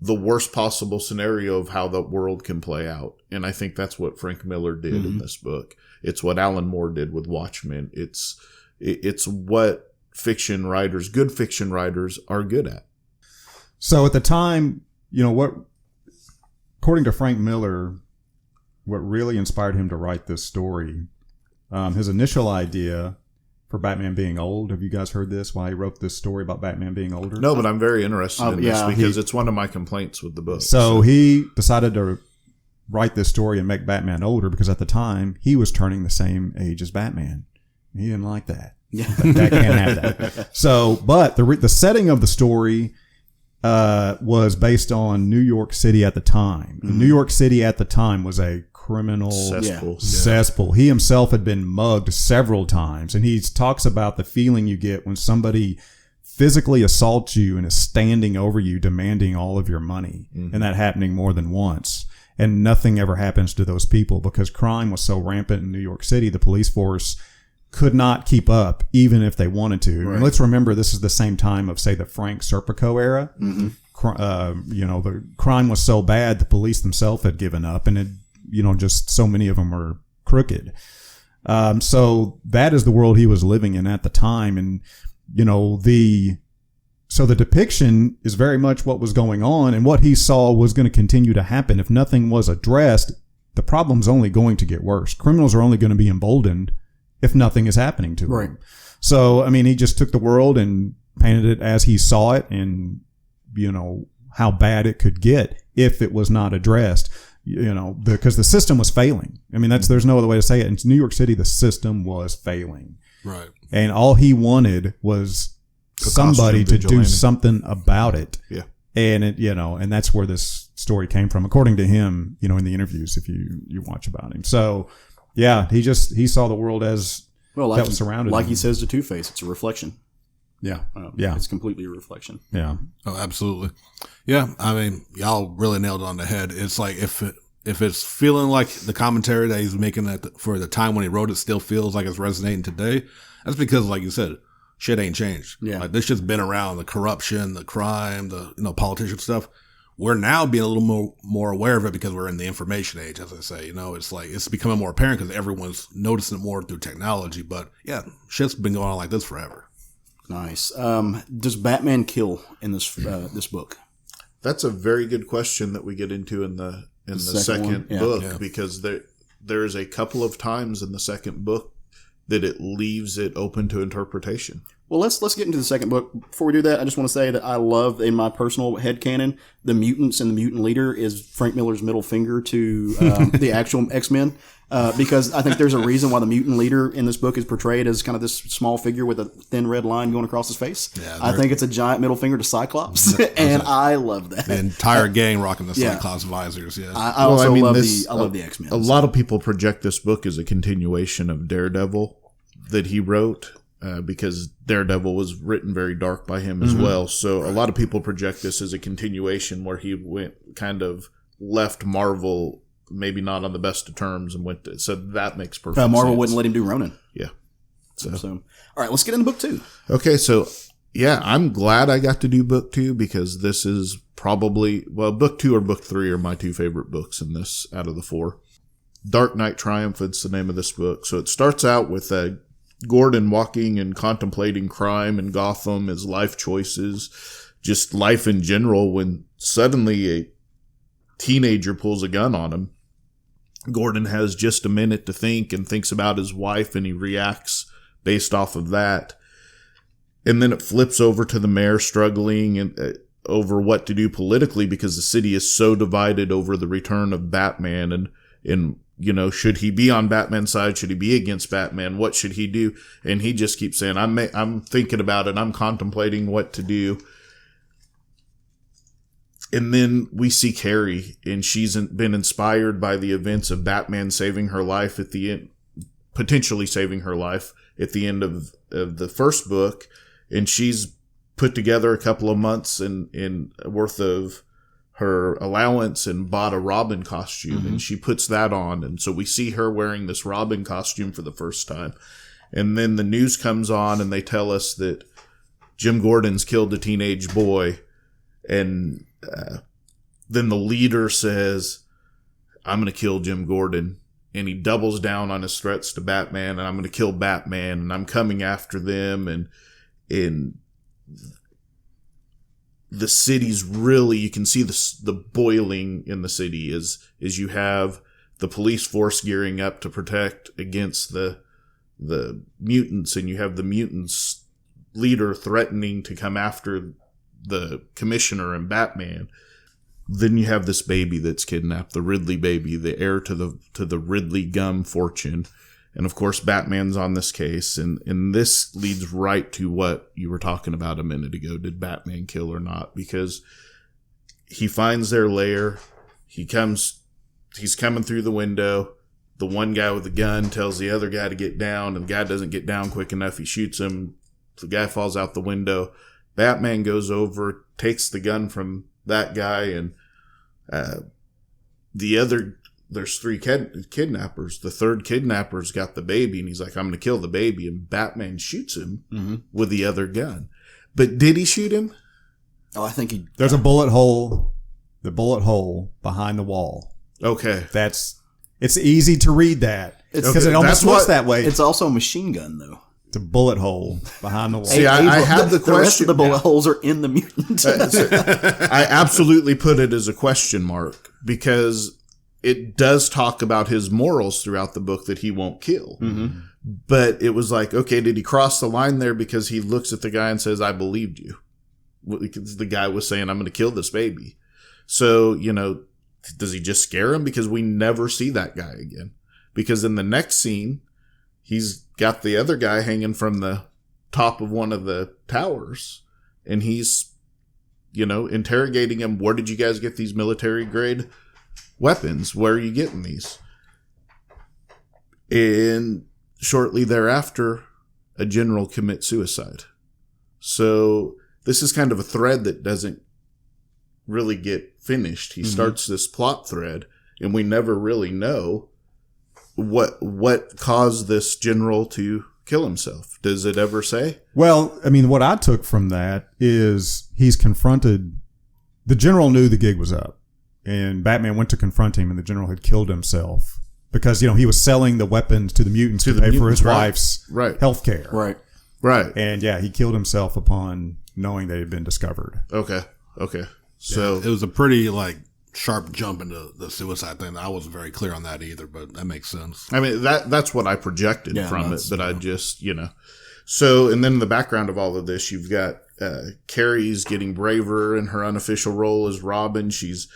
the worst possible scenario of how the world can play out. And I think that's what Frank Miller did in this book. It's what Alan Moore did with Watchmen. It's what fiction writers, good fiction writers, are good at. So at the time, according to Frank Miller, what really inspired him to write this story, his initial idea for Batman being old. Have you guys heard this? Why he wrote this story about Batman being older? No, but I'm very interested in this because it's one of my complaints with the book. So he decided to write this story and make Batman older because at the time he was turning the same age as Batman. He didn't like that. Yeah, that can't have that. So, but the setting of the story was based on New York City at the time. Mm-hmm. New York City at the time was a criminal cesspool. He himself had been mugged several times, and he talks about the feeling you get when somebody physically assaults you and is standing over you demanding all of your money, and that happening more than once. And nothing ever happens to those people because crime was so rampant in New York City, the police force could not keep up even if they wanted to. Right. And let's remember, this is the same time of, say, the Frank Serpico era. Mm-hmm. The crime was so bad, the police themselves had given up, and just so many of them were crooked. So that is the world he was living in at the time. And, so the depiction is very much what was going on, and what he saw was going to continue to happen. If nothing was addressed, the problem's only going to get worse. Criminals are only going to be emboldened if nothing is happening to them. So, he just took the world and painted it as he saw it, and, how bad it could get if it was not addressed, because the system was failing. There's no other way to say it. In New York City, the system was failing. Right. And all he wanted was somebody to do something about it. Yeah. And and that's where this story came from, according to him, in the interviews, if you watch about him. So, yeah, he saw the world as that was surrounded him. He says to Two-Face, it's a reflection. Yeah. It's completely a reflection. Yeah. Oh, absolutely. Yeah. Y'all really nailed it on the head. It's like if it's feeling like the commentary that he's making for the time when he wrote it still feels like it's resonating today, that's because, like you said, shit ain't changed. Yeah. Like, this shit's been around, the corruption, the crime, the politician stuff. We're now being a little more aware of it because we're in the information age, as I say. It's like it's becoming more apparent because everyone's noticing it more through technology. But yeah, shit's been going on like this forever. Nice. Does Batman kill in this book? That's a very good question that we get into in the second book, because there's a couple of times in the second book that it leaves it open to interpretation. Well, let's get into the second book. Before we do that, I just want to say that I love, in my personal headcanon, the mutants and the mutant leader is Frank Miller's middle finger to the actual X-Men. Because I think there's a reason why the mutant leader in this book is portrayed as kind of this small figure with a thin red line going across his face. Yeah, I think it's a giant middle finger to Cyclops, and I love that. The entire gang rocking the Cyclops visors. Yeah, I also love the X-Men. A lot of people project this book as a continuation of Daredevil that he wrote, because Daredevil was written very dark by him as well. So a lot of people project this as a continuation where he left Marvel maybe not on the best of terms and so that makes perfect sense. Marvel wouldn't let him do Ronin. Yeah. So all right, let's get into book 2. Okay, so yeah, I'm glad I got to do book 2 because this is probably, book 2 or book 3 are my 2 favorite books in this out of the 4. Dark Knight Triumphant's the name of this book. So it starts out with Gordon walking and contemplating crime in Gotham, his life choices, just life in general, when suddenly a teenager pulls a gun on him. Gordon has just a minute to think and thinks about his wife, and he reacts based off of that. And then it flips over to the mayor struggling over what to do politically because the city is so divided over the return of Batman and should he be on Batman's side? Should he be against Batman? What should he do? And he just keeps saying, I'm thinking about it. I'm contemplating what to do. And then we see Carrie, and she's been inspired by the events of Batman saving her life at the end, potentially saving her life at the end of the first book. And she's put together a couple of months in worth of her allowance and bought a Robin costume, and she puts that on. And so we see her wearing this Robin costume for the first time. And then the news comes on, and they tell us that Jim Gordon's killed a teenage boy. And then the leader says, I'm going to kill Jim Gordon. And he doubles down on his threats to Batman, and I'm going to kill Batman, and I'm coming after them. And And the city's really, you can see the boiling in the city is you have the police force gearing up to protect against the mutants, and you have the mutants leader threatening to come after the commissioner and Batman. Then you have this baby that's kidnapped, the Ridley baby, the heir to the Ridley gum fortune. And of course, Batman's on this case, and this leads right to what you were talking about a minute ago. Did Batman kill or not? Because he finds their lair. He's coming through the window. The one guy with the gun tells the other guy to get down, and the guy doesn't get down quick enough. He shoots him. The guy falls out the window. Batman goes over, takes the gun from that guy, and there's three kidnappers. The third kidnapper's got the baby, and he's like, I'm going to kill the baby. And Batman shoots him with the other gun. But did he shoot him? Oh, I think he... There's a bullet hole. The bullet hole behind the wall. Okay. It's easy to read that. Because it almost looks that way. It's also a machine gun, though. It's a bullet hole behind the wall. See, I have the question. The rest of the bullet holes are in the mutant. I absolutely put it as a question mark, because it does talk about his morals throughout the book that he won't kill. Mm-hmm. But it was like, okay, did he cross the line there because he looks at the guy and says, I believed you? Because the guy was saying, I'm going to kill this baby. So, does he just scare him? Because we never see that guy again. Because in the next scene, he's got the other guy hanging from the top of one of the towers, and he's, interrogating him. Where did you guys get these military grade weapons? Where are you getting these? And shortly thereafter, a general commits suicide. So this is kind of a thread that doesn't really get finished. He starts this plot thread, and we never really know what caused this general to kill himself. Does it ever say? Well, I mean, what I took from that is he's confronted. The general knew the gig was up, and Batman went to confront him, and the general had killed himself because, he was selling the weapons to the mutants to pay for his wife's health care. Right. And yeah, he killed himself upon knowing they had been discovered. Okay. So it was a pretty sharp jump into the suicide thing. I wasn't very clear on that either, but that makes sense. I mean, that's what I projected from it, but I just, So, and then in the background of all of this, you've got Carrie's getting braver in her unofficial role as Robin. She's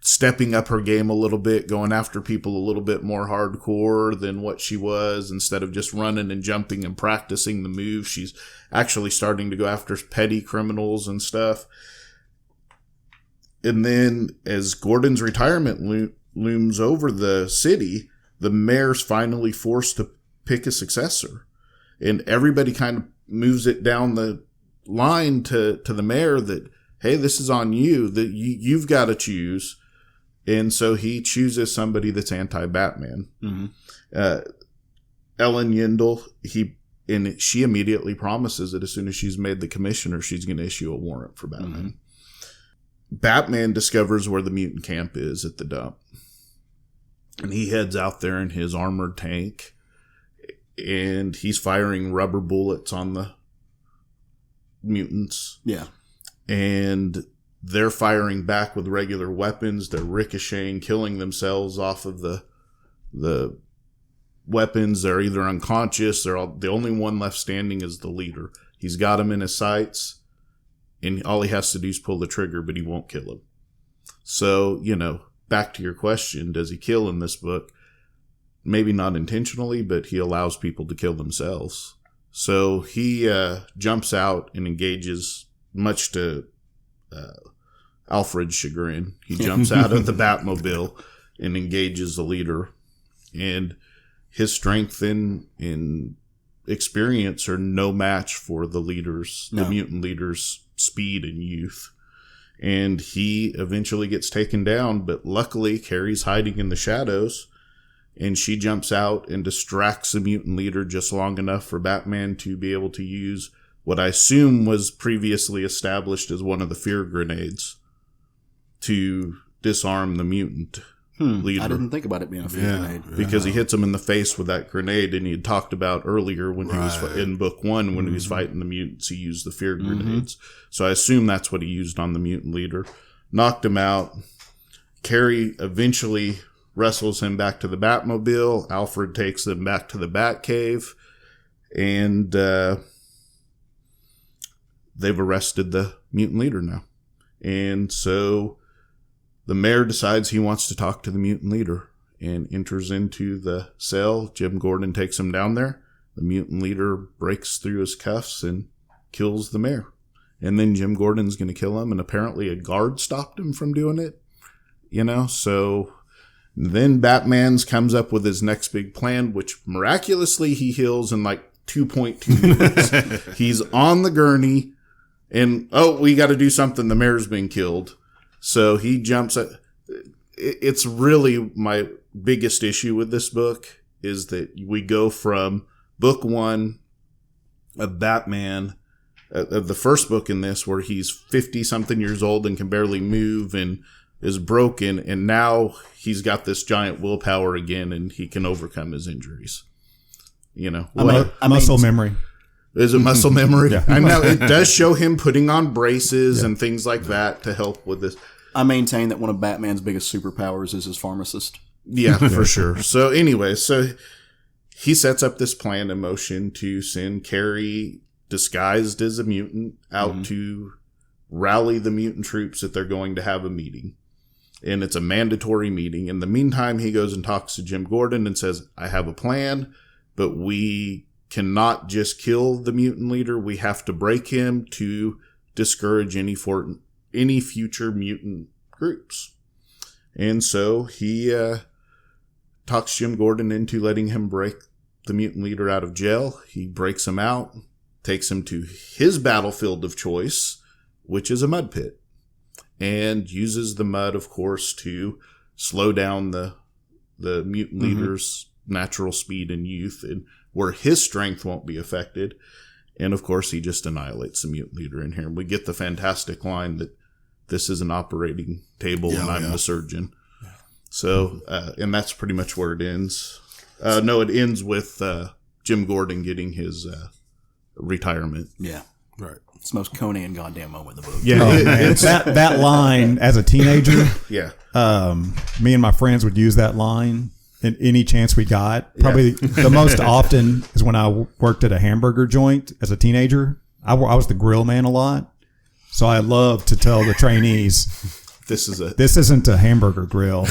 stepping up her game a little bit, going after people a little bit more hardcore than what she was. Instead of just running and jumping and practicing the move, she's actually starting to go after petty criminals and stuff. And then as Gordon's retirement looms over the city, the mayor's finally forced to pick a successor. And everybody kind of moves it down the line to the mayor that, hey, this is on you, that you've got to choose. And so he chooses somebody that's anti-Batman. Mm-hmm. Ellen Yindel, she immediately promises that as soon as she's made the commissioner, she's going to issue a warrant for Batman. Mm-hmm. Batman discovers where the mutant camp is at the dump. And he heads out there in his armored tank. And he's firing rubber bullets on the mutants. Yeah. And they're firing back with regular weapons. They're ricocheting, killing themselves off of the weapons. They're either unconscious. The only one left standing is the leader. He's got him in his sights. And all he has to do is pull the trigger, but he won't kill him. So, back to your question, does he kill in this book? Maybe not intentionally, but he allows people to kill themselves. So he jumps out and engages, much to Alfred's chagrin. He jumps out of the Batmobile and engages the leader. And his strength and experience are no match for the mutant leader's speed and youth. And he eventually gets taken down, but luckily Carrie's hiding in the shadows, and she jumps out and distracts the mutant leader just long enough for Batman to be able to use what I assume was previously established as one of the fear grenades to disarm the mutant. leader. I didn't think about it being a field grenade. Because he hits him in the face with that grenade, and he had talked about earlier when he was in book 1 when he was fighting the mutants, he used the fear grenades. So I assume that's what he used on the mutant leader. Knocked him out. Carrie eventually wrestles him back to the Batmobile. Alfred takes them back to the Batcave, and they've arrested the mutant leader now. And so the mayor decides he wants to talk to the mutant leader and enters into the cell. Jim Gordon takes him down there. The mutant leader breaks through his cuffs and kills the mayor. And then Jim Gordon's going to kill him, and apparently a guard stopped him from doing it. So then Batman's comes up with his next big plan, which miraculously he heals in like 2.2 minutes. He's on the gurney, and we got to do something. The mayor's been killed. So he jumps at. It's really my biggest issue with this book is that we go from book 1 of Batman, the first book in this, where he's 50 something years old and can barely move and is broken, and now he's got this giant willpower again, and he can overcome his injuries. Muscle memory. Is it muscle memory? Yeah. I know it does show him putting on braces and things like that to help with this. I maintain that one of Batman's biggest superpowers is his pharmacist. Yeah, for sure. So anyway, he sets up this plan in motion to send Carrie, disguised as a mutant, out to rally the mutant troops that they're going to have a meeting. And it's a mandatory meeting. In the meantime, he goes and talks to Jim Gordon and says, I have a plan, but we cannot just kill the mutant leader. We have to break him to discourage any future mutant groups. And so he talks Jim Gordon into letting him break the mutant leader out of jail. He breaks him out, takes him to his battlefield of choice, which is a mud pit, and uses the mud, of course, to slow down the mutant leader's natural speed and youth, and where his strength won't be affected. And of course, he just annihilates the mutant leader in here. We get the fantastic line that this is an operating table and I'm the surgeon. Yeah. So, and that's pretty much where it ends. No, it ends with Jim Gordon getting his retirement. Yeah. Right. It's the most Conan goddamn moment in the book. Yeah, that line as a teenager. Yeah. Me and my friends would use that line in any chance we got. Probably the most often is when I worked at a hamburger joint as a teenager. I was the grill man a lot. So I love to tell the trainees, this isn't a hamburger grill.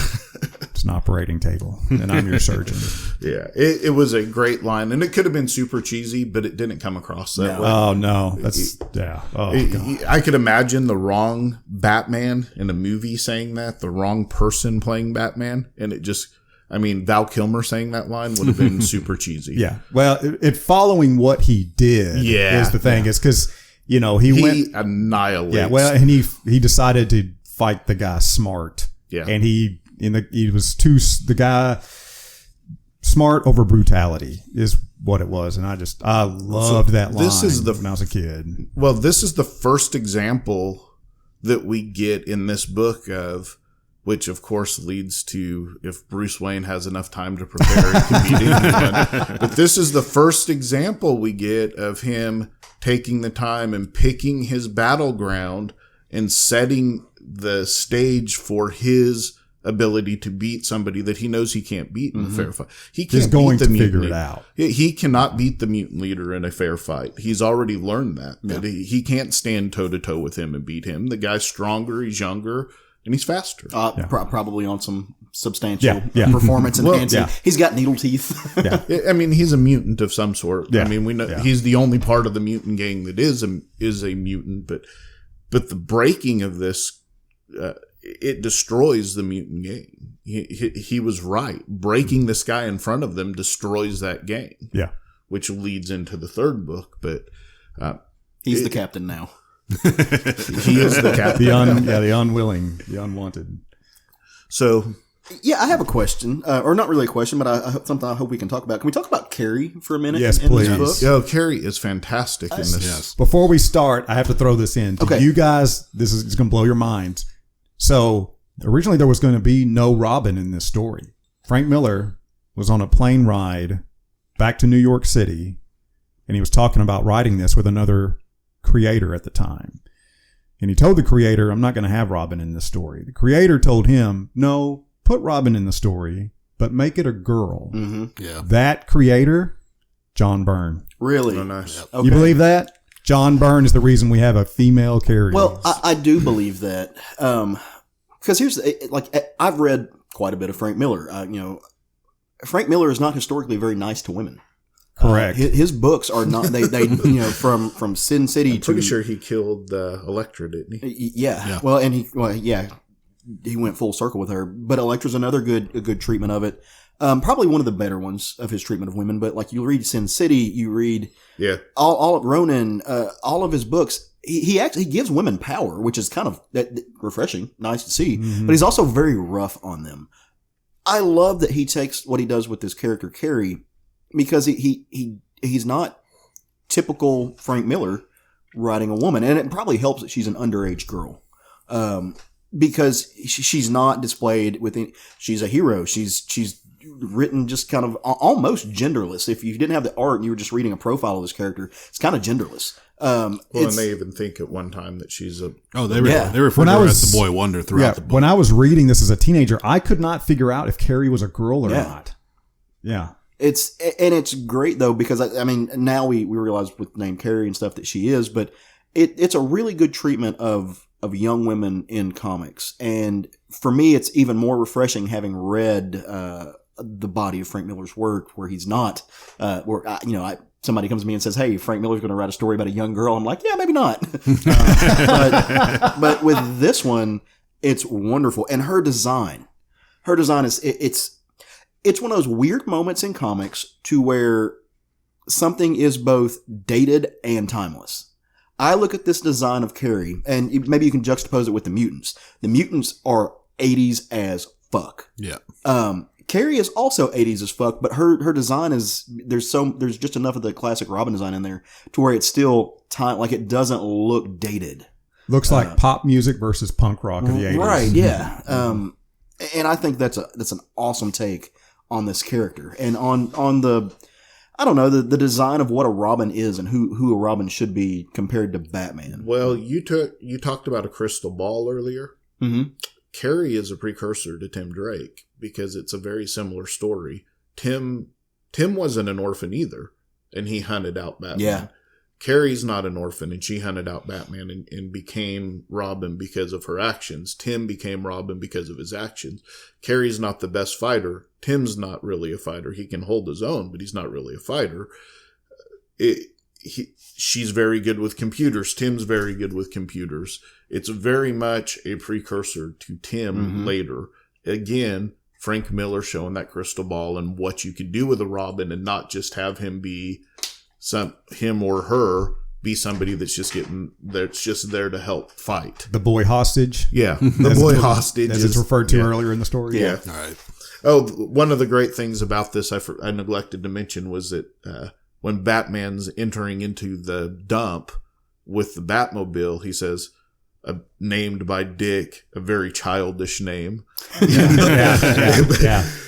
It's an operating table, and I'm your surgeon. Yeah, it was a great line, and it could have been super cheesy, but it didn't come across that way. Oh, no. That's, yeah. Oh, God. I could imagine the wrong Batman in a movie saying that, the wrong person playing Batman, and it just... Val Kilmer saying that line would have been super cheesy. Yeah. Well, it following what he did is the thing. Is because, he went... annihilates. Yeah, well, and he decided to fight the guy smart. Yeah. And he was the guy smart over brutality is what it was. And I loved that line when I was a kid. Well, this is the first example that we get in this book of... which, of course, leads to if Bruce Wayne has enough time to prepare, it could beat anyone. But this is the first example we get of him taking the time and picking his battleground and setting the stage for his ability to beat somebody that he knows he can't beat in a fair fight. He's going to figure it out. He cannot beat the mutant leader in a fair fight. He's already learned that. Yeah. But he can't stand toe-to-toe with him and beat him. The guy's stronger, he's younger. And he's faster. Probably on some substantial performance enhancing. He's got needle teeth. He's a mutant of some sort. Yeah. We know he's the only part of the mutant gang that is a mutant. But the breaking of this, it destroys the mutant gang. He was right. Breaking this guy in front of them destroys that gang. Yeah, which leads into the third book. But he's the captain now. He is the captain. The unwilling, the unwanted. So, I have a question, or not really a question, but something I hope we can talk about. Can we talk about Carrie for a minute? Yes, please. Carrie is fantastic in this. Before we start, I have to throw this in. You guys, this is going to blow your minds. So, Originally, there was going to be no Robin in this story. Frank Miller was on a plane ride back to New York City, and he was talking about writing this with another creator at the time. And he told the creator, I'm not going to have Robin in this story. The creator told him, no, put Robin in the story, but make it a girl. Mm-hmm. Yeah. That creator, John Byrne. Really? Oh, nice. Okay. You believe that? John Byrne is the reason we have a female Carrie. Well, I do believe that. Because here's I've read quite a bit of Frank Miller. Frank Miller is not historically very nice to women. Correct. His books are not. They from Sin City to. Pretty sure he killed Elektra, didn't he? Yeah. Well, and he went full circle with her. But Electra's another good treatment of it. Probably one of the better ones of his treatment of women. But like you read Sin City, you read all of Ronin, all of his books. He actually gives women power, which is kind of refreshing, nice to see. Mm-hmm. But he's also very rough on them. I love that he takes what he does with this character Carrie, because he's not typical Frank Miller writing a woman, and it probably helps that she's an underage girl, because she's not displayed with she's a hero. She's written just kind of almost genderless. If you didn't have the art and you were just reading a profile of this character, it's kind of genderless. And they even think at one time that she's a... Oh, they refer to her as the boy wonder throughout the book. When I was reading this as a teenager, I could not figure out if Carrie was a girl or not. Yeah. It's great though, because I mean, now we realize with the name Carrie and stuff that she is, but it's a really good treatment of young women in comics. And for me, it's even more refreshing having read the body of Frank Miller's work, where he's not, somebody comes to me and says, hey, Frank Miller's going to write a story about a young girl. I'm like, yeah, maybe not. But with this one, it's wonderful. And her design is, it's one of those weird moments in comics to where something is both dated and timeless. I look at this design of Carrie, and maybe you can juxtapose it with the mutants. The mutants are 80s as fuck. Yeah. Carrie is also 80s as fuck, but her design is, there's just enough of the classic Robin design in there to where it's still time, like it doesn't look dated. Looks like pop music versus punk rock of the 80s. Right, yeah. And I think that's an awesome take on this character, and on the, I don't know, the design of what a Robin is and who a Robin should be compared to Batman. Well, you talked about a crystal ball earlier. Mm-hmm. Carrie is a precursor to Tim Drake because it's a very similar story. Tim wasn't an orphan either, and he hunted out Batman. Yeah. Carrie's not an orphan, and she hunted out Batman and became Robin because of her actions. Tim became Robin because of his actions. Carrie's not the best fighter. Tim's not really a fighter. He can hold his own, but he's not really a fighter. She's very good with computers. Tim's very good with computers. It's very much a precursor to Tim later. Again, Frank Miller showing that crystal ball and what you could do with a Robin, and not just have him be him or her be somebody that's just there to help fight. The boy hostage. Yeah, the boy hostage, as it's referred to earlier in the story. Yeah. All right. Oh, one of the great things about this I neglected to mention was that when Batman's entering into the dump with the Batmobile, he says, named by Dick, a very childish name. Yeah.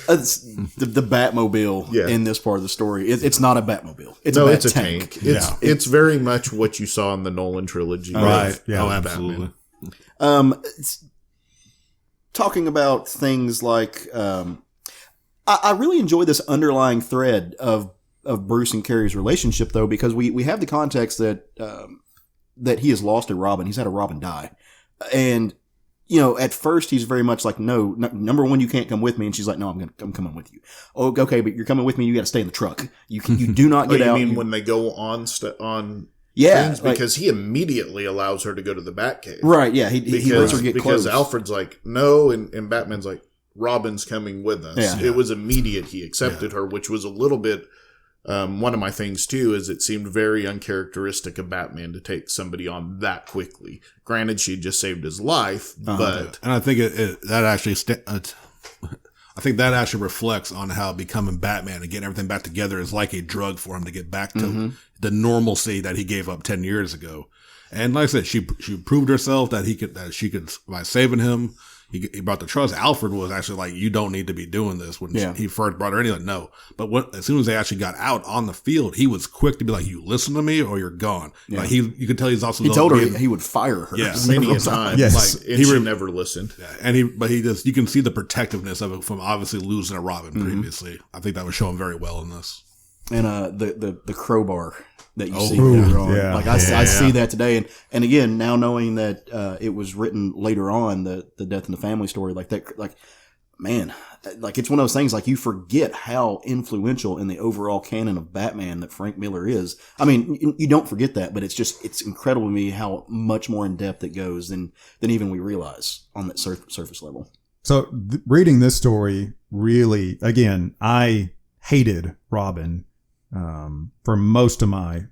It's the Batmobile in this part of the story. It's not a Batmobile. It's a tank. tank. It's very much what you saw in the Nolan trilogy. Right. Yeah. Oh, absolutely. Talking about things like, I really enjoy this underlying thread of Bruce and Carrie's relationship, though, because we have the context that he has lost a Robin. He's had a Robin die. And, at first he's very much like, no, number one, you can't come with me. And she's like, no, I'm coming with you. Oh, okay, but you're coming with me. You got to stay in the truck. You do not get out. You mean when they go on yeah, things? Because he immediately allows her to go to the Batcave. Right, yeah. He lets her get close. Because Alfred's like, no, and Batman's like, Robin's coming with us. Yeah. It was immediate. He accepted her, which was a little bit... one of my things, too, is it seemed very uncharacteristic of Batman to take somebody on that quickly. Granted, she just saved his life, but... And I think that actually... I think that actually reflects on how becoming Batman and getting everything back together is like a drug for him to get back to the normalcy that he gave up 10 years ago. And like I said, she proved herself that she could by saving him. He brought the trust. Alfred was actually like, you don't need to be doing this when he first brought her in. He was like, no. But as soon as they actually got out on the field, he was quick to be like, you listen to me or you're gone. Yeah. Like you could tell he's also. He told her he would fire her. Yeah, many a time. Yes. Like, and she never listened. Yeah, and you can see the protectiveness of it from obviously losing a Robin previously. I think that was showing very well in this. And the crowbar that you see later on. Yeah. Like I see that today. And again, now knowing that it was written later on, the Death in the Family story, like that, like, man, like it's one of those things, like you forget how influential in the overall canon of Batman that Frank Miller is. I mean, you don't forget that, but it's incredible to me how much more in depth it goes than even we realize on that surface level. So reading this story, really, again, I hated Robin for most of my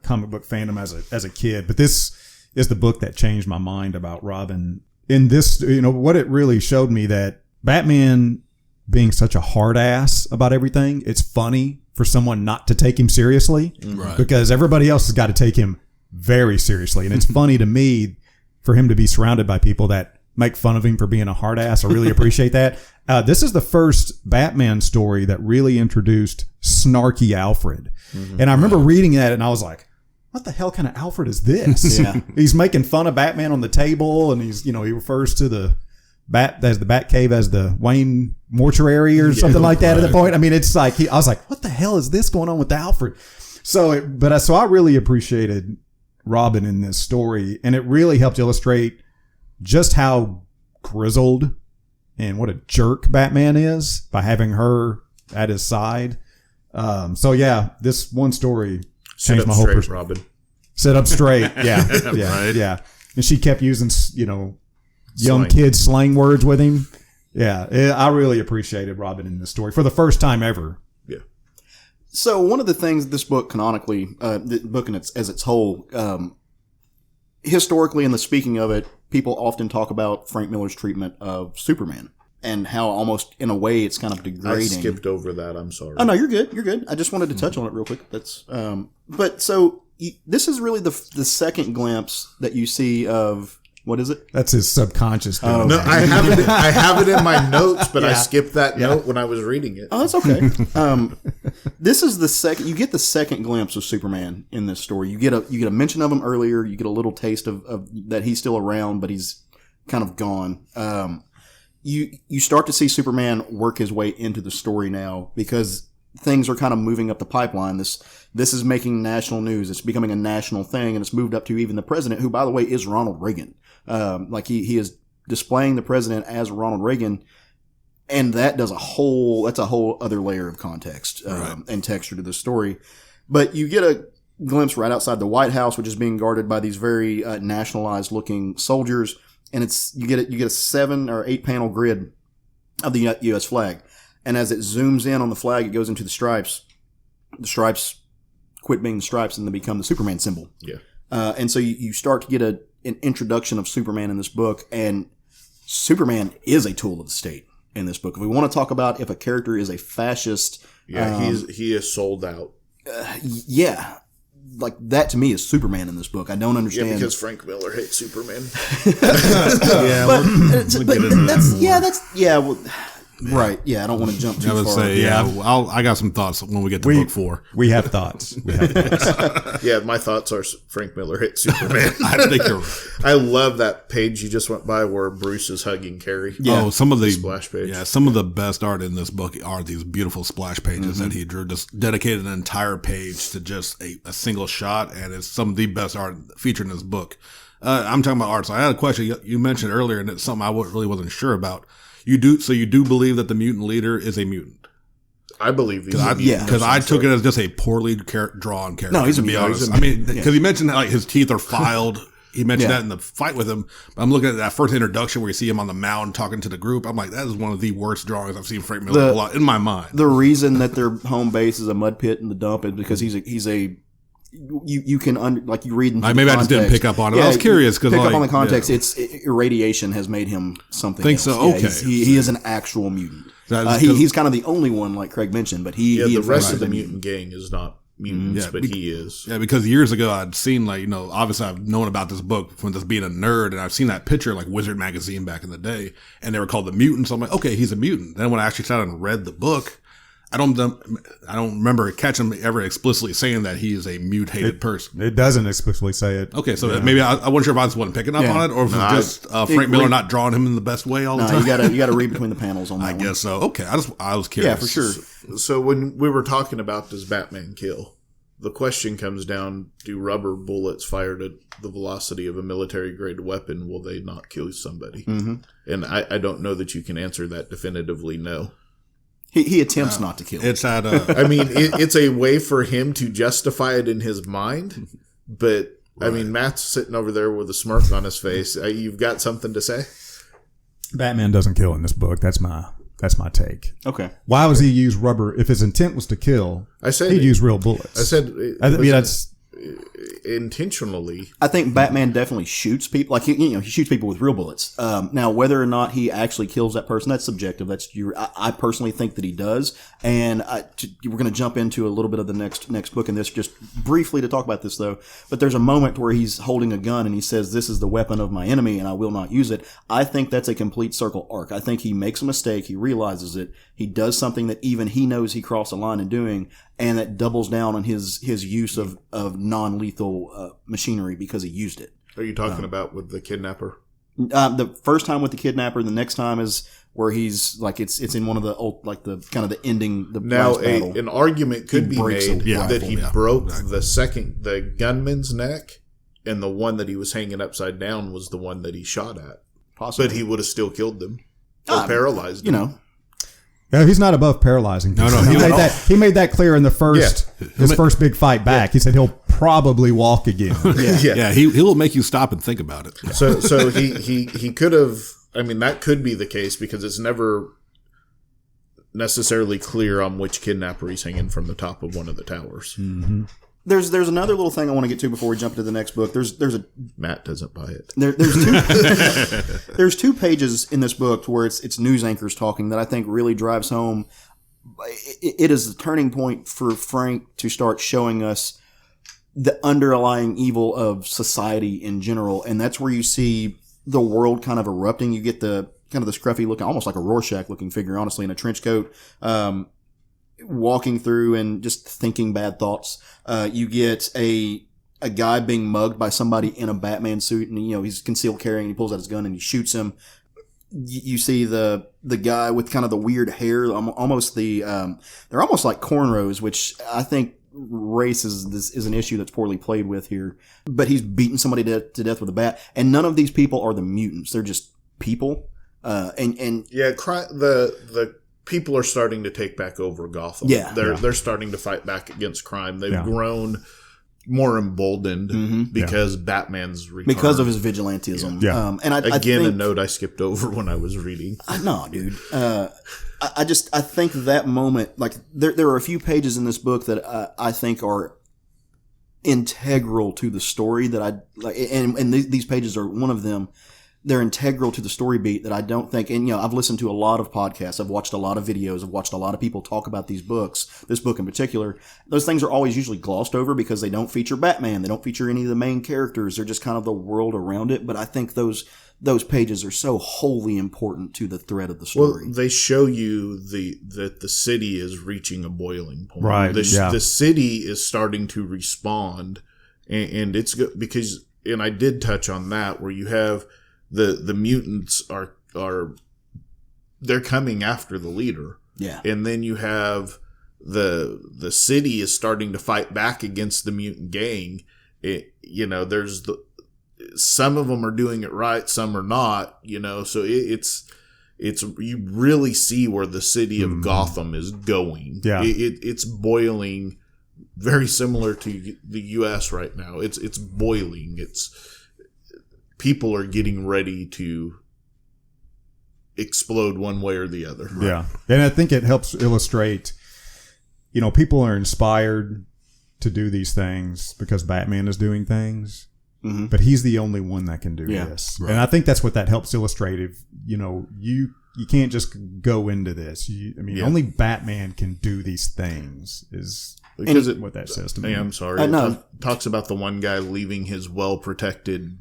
comic book fandom as a kid, but this is the book that changed my mind about Robin. In this, what it really showed me that Batman being such a hard ass about everything, it's funny for someone not to take him seriously, right? Because everybody else has got to take him very seriously, and it's funny to me for him to be surrounded by people that make fun of him for being a hard ass. I really appreciate that. This is the first Batman story that really introduced snarky Alfred. Mm-hmm. And I remember reading that and I was like, what the hell kind of Alfred is this? Yeah. He's making fun of Batman on the table, and he's, he refers to the Batcave as the Wayne mortuary or something like that at the point. I mean, it's like, I was like, what the hell is this going on with Alfred? So I really appreciated Robin in this story, and it really helped illustrate just how grizzled and what a jerk Batman is by having her at his side. This one story changed my whole perspective. Robin. Sit up straight. Yeah. Yeah. Right. Yeah. And she kept using, young kids slang words with him. Yeah. I really appreciated Robin in this story for the first time ever. Yeah. So one of the things this book canonically, the book as its whole, historically in the speaking of it, people often talk about Frank Miller's treatment of Superman and how almost in a way it's kind of degrading. I skipped over that. I'm sorry. Oh no, you're good. You're good. I just wanted to touch on it real quick. That's, this is really the second glimpse that you see of, what is it? That's his subconscious. No, I have it in my notes, but I skipped that note when I was reading it. Oh, that's okay. This is the second. You get the second glimpse of Superman in this story. You get a mention of him earlier. You get a little taste of that he's still around, but he's kind of gone. You start to see Superman work his way into the story now because things are kind of moving up the pipeline. This is making national news. It's becoming a national thing, and it's moved up to even the president, who, by the way, is Ronald Reagan. He is displaying the president as Ronald Reagan, and that's a whole other layer of context and texture to the story. But you get a glimpse right outside the White House, which is being guarded by these very nationalized looking soldiers, and you get a 7 or 8 panel grid of the U.S. flag, and as it zooms in on the flag, it goes into the stripes. The stripes quit being the stripes, and they become the Superman symbol. Yeah, and so you start to get an introduction of Superman in this book, and Superman is a tool of the state in this book. If we want to talk about if a character is a fascist, he is sold out. Like that to me is Superman in this book. I don't understand. Yeah, because Frank Miller hates Superman. Right. Yeah, I don't want to jump too far. I got some thoughts when we get to book 4. We have thoughts. Yeah, my thoughts are Frank Miller hit Superman. I think you're right. I love that page you just went by where Bruce is hugging Carrie. Yeah. Oh, some of the splash page. Yeah, some of the best art in this book are these beautiful splash pages that he drew. Just dedicated an entire page to just a single shot, and it's some of the best art featured in this book. I'm talking about art. So I had a question you mentioned earlier, and it's something I really wasn't sure about. You do believe that the mutant leader is a mutant? I believe he's a mutant. Because I took it as just a poorly drawn character. No, he's a mutant. Honest. I mean, because he mentioned that like his teeth are filed. He mentioned that in the fight with him. But I'm looking at that first introduction where you see him on the mound talking to the group. I'm like, that is one of the worst drawings I've seen Frank Miller pull out in my mind. The reason that their home base is a mud pit in the dump is because you can you read into maybe I just didn't pick up on it. I was curious because pick up on the context. It's irradiation has made him something. Think else. So? Okay, he is an actual mutant. He's kind of the only one, like Craig mentioned, but the rest of the mutant gang is not mutants, Yeah, but he is. Yeah, because years ago I'd seen, like, you know, obviously I've known about this book from just being a nerd, and I've seen that picture like Wizard magazine back in the day, and they were called the Mutants. So I'm like, okay, he's a mutant. Then when I actually sat and read the book, I don't remember catching him ever explicitly saying that he is a mutated person. It doesn't explicitly say it. Okay, so maybe I wasn't sure if I just wasn't picking up on it, or if it was just Frank Miller not drawing him in the best way all the time. You gotta read between the panels on that. I one. guess so. Okay, I was curious. Yeah, for sure. So when we were talking about does Batman kill, the question comes down: do rubber bullets fired at the velocity of a military-grade weapon, will they not kill somebody? Mm-hmm. And I don't know that you can answer that definitively. No. He attempts not to kill. It's at I mean, it's a way for him to justify it in his mind, but I mean, Matt's sitting over there with a smirk on his face. You've got something to say? Batman doesn't kill in this book. That's my take. Okay. Why was he use rubber? If his intent was to kill, I said he'd use real bullets. I said, I mean, that's intentionally. I think Batman definitely shoots people. Like he shoots people with real bullets. Now, whether or not he actually kills that person, that's subjective. That's I personally think that he does. And we're going to jump into a little bit of the next book in this, just briefly to talk about this though. But there's a moment where he's holding a gun and he says, "This is the weapon of my enemy, and I will not use it." I think that's a complete circle arc. I think he makes a mistake. He realizes it. He does something that even he knows he crossed a line in doing, and that doubles down on his use of non-lethal machinery because he used it. Are you talking about with the kidnapper? The first time with the kidnapper, the next time is where he's like it's in one of the old, like the kind of the ending. The now last battle. an argument could be made that he broke exactly. the gunman's neck, and the one that he was hanging upside down was the one that he shot at. Possibly. But he would have still killed them or paralyzed them. You know. Yeah, he's not above paralyzing people. No, he made that clear in the his first big fight back. He said he'll probably walk again. Yeah, he will make you stop and think about it. So he could have. I mean, that could be the case because it's never necessarily clear on which kidnapper he's hanging from the top of one of the towers. Mm-hmm. There's another little thing I want to get to before we jump into the next book. Matt doesn't buy it. There's two pages in this book where it's news anchors talking that I think really drives home. It is the turning point for Frank to start showing us the underlying evil of society in general, and that's where you see the world kind of erupting. You get the kind of the scruffy looking, almost like a Rorschach looking figure, honestly, in a trench coat. Walking through and just thinking bad thoughts. You get a guy being mugged by somebody in a Batman suit, and he's concealed carrying. He pulls out his gun and he shoots him. You see the guy with kind of the weird hair, almost they're almost like cornrows, which I think race is an issue that's poorly played with here. But he's beating somebody to death with a bat, and none of these people are the mutants. They're just people. The people are starting to take back over Gotham. Yeah. They're starting to fight back against crime. They've grown more emboldened because Batman's returned. Because of his vigilantism. Yeah. And I Again, think, a note I skipped over when I was reading. No, dude. I think that moment, like there are a few pages in this book that I think are integral to the story that I like, and these pages are one of them. They're integral to the story beat that I don't think, and I've listened to a lot of podcasts, I've watched a lot of videos, I've watched a lot of people talk about these books, this book in particular. Those things are always usually glossed over because they don't feature Batman, they don't feature any of the main characters, they're just kind of the world around it. But I think those pages are so wholly important to the thread of the story. Well, they show you that the city is reaching a boiling point. Right. The city is starting to respond, and it's good because, and I did touch on that, where you have the mutants they're coming after the leader. Yeah. And then you have the city is starting to fight back against the mutant gang. There's some of them are doing it right, some are not, so it's you really see where the city of Gotham is going. Yeah. It's boiling, very similar to the US right now. It's boiling. People are getting ready to explode one way or the other. Yeah. And I think it helps illustrate, people are inspired to do these things because Batman is doing things, but he's the only one that can do this. Right. And I think that's what that helps illustrate. If, you can't just go into this. Only Batman can do these things Because it, what that says to me. hey, I'm sorry. It talks about the one guy leaving his well-protected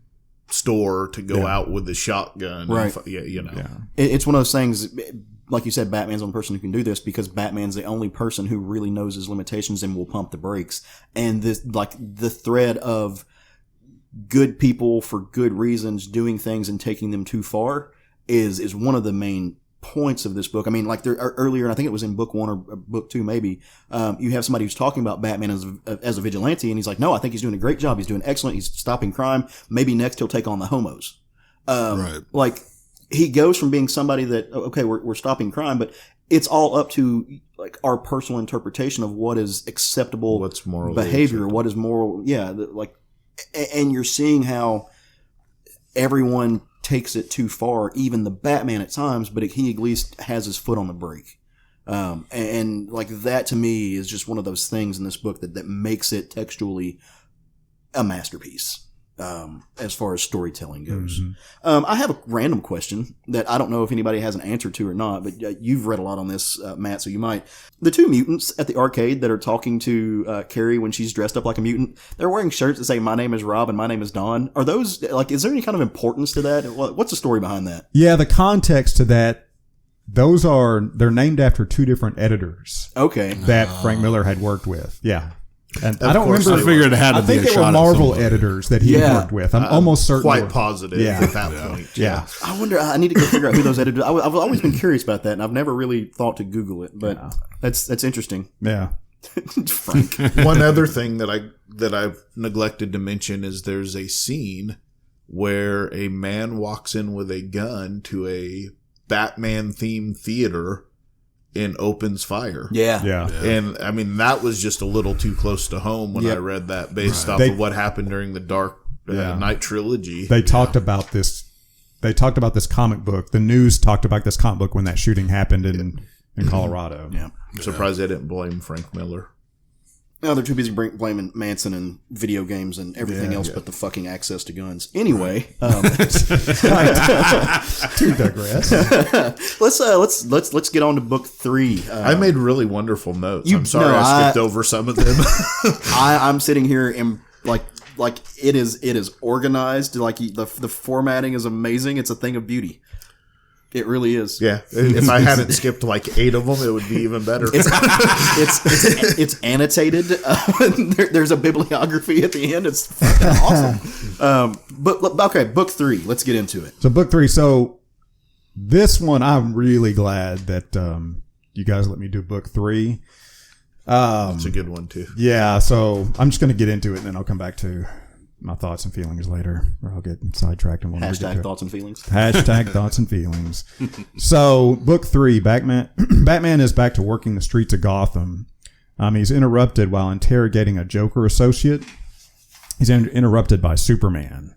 store to go out with a shotgun. Right. Yeah, you know. Yeah. It's one of those things, like you said, Batman's the only person who can do this because Batman's the only person who really knows his limitations and will pump the brakes. And this, like, the thread of good people for good reasons doing things and taking them too far is one of the main points of this book. I mean, like there earlier, and I think it was in book 1 or book 2, maybe, you have somebody who's talking about Batman as a vigilante, and he's like, no, I think he's doing a great job. He's doing excellent. He's stopping crime. Maybe next he'll take on the homos. Right. Like, he goes from being somebody that, okay, we're stopping crime, but it's all up to like our personal interpretation of what is acceptable, What's moral behavior, acceptable. what is moral. Yeah. And you're seeing how everyone takes it too far, even the Batman at times, but he at least has his foot on the brake. And like that to me is just one of those things in this book that makes it textually a masterpiece. As far as storytelling goes. I have a random question that I don't know if anybody has an answer to or not, but you've read a lot on this, Matt, so you might. The 2 mutants at the arcade that are talking to Carrie when she's dressed up like a mutant, they're wearing shirts that say, my name is Rob and my name is Don. Are those, like, is there any kind of importance to that? What's the story behind that? Yeah, the context to that, they're named after 2 different editors Okay. that Frank Miller had worked with. Yeah. And I Of don't course remember. I figured it had to I be think a they shot were at Marvel somebody. editors that he Yeah. worked with. I'm almost certain. Quite positive at that point. Yeah. I wonder, I need to go figure out who those editors are. I've always been curious about that, and I've never really thought to Google it, but that's interesting. Yeah. Frank. One other thing that I've neglected to mention is there's a scene where a man walks in with a gun to a Batman themed theater and opens fire. Yeah. Yeah. And I mean, that was just a little too close to home when I read that based off of what happened during the Dark Knight trilogy. They talked about this. They talked about this comic book. The news talked about this comic book when that shooting happened in Colorado. Yeah. I'm surprised they didn't blame Frank Miller. No, they're too busy blaming Manson and video games and everything else but the fucking access to guns. Anyway, To digress. let's get on to book 3. I made really wonderful notes. You- I'm sorry no, I skipped over some of them. I'm sitting here and like it is organized. Like the formatting is amazing. It's a thing of beauty. It really is. Yeah. If I hadn't skipped like 8 of them, it would be even better. It's annotated. There's a bibliography at the end. It's fucking awesome. But okay, book 3. Let's get into it. So book 3. So this one, I'm really glad that you guys let me do book 3. It's a good one too. Yeah. So I'm just going to get into it, and then I'll come back to my thoughts and feelings later, or I'll get sidetracked and won't get to Hashtag it. thoughts and feelings. Hashtag thoughts and feelings. So, book 3, Batman is back to working the streets of Gotham. He's interrupted while interrogating a Joker associate. He's interrupted by Superman.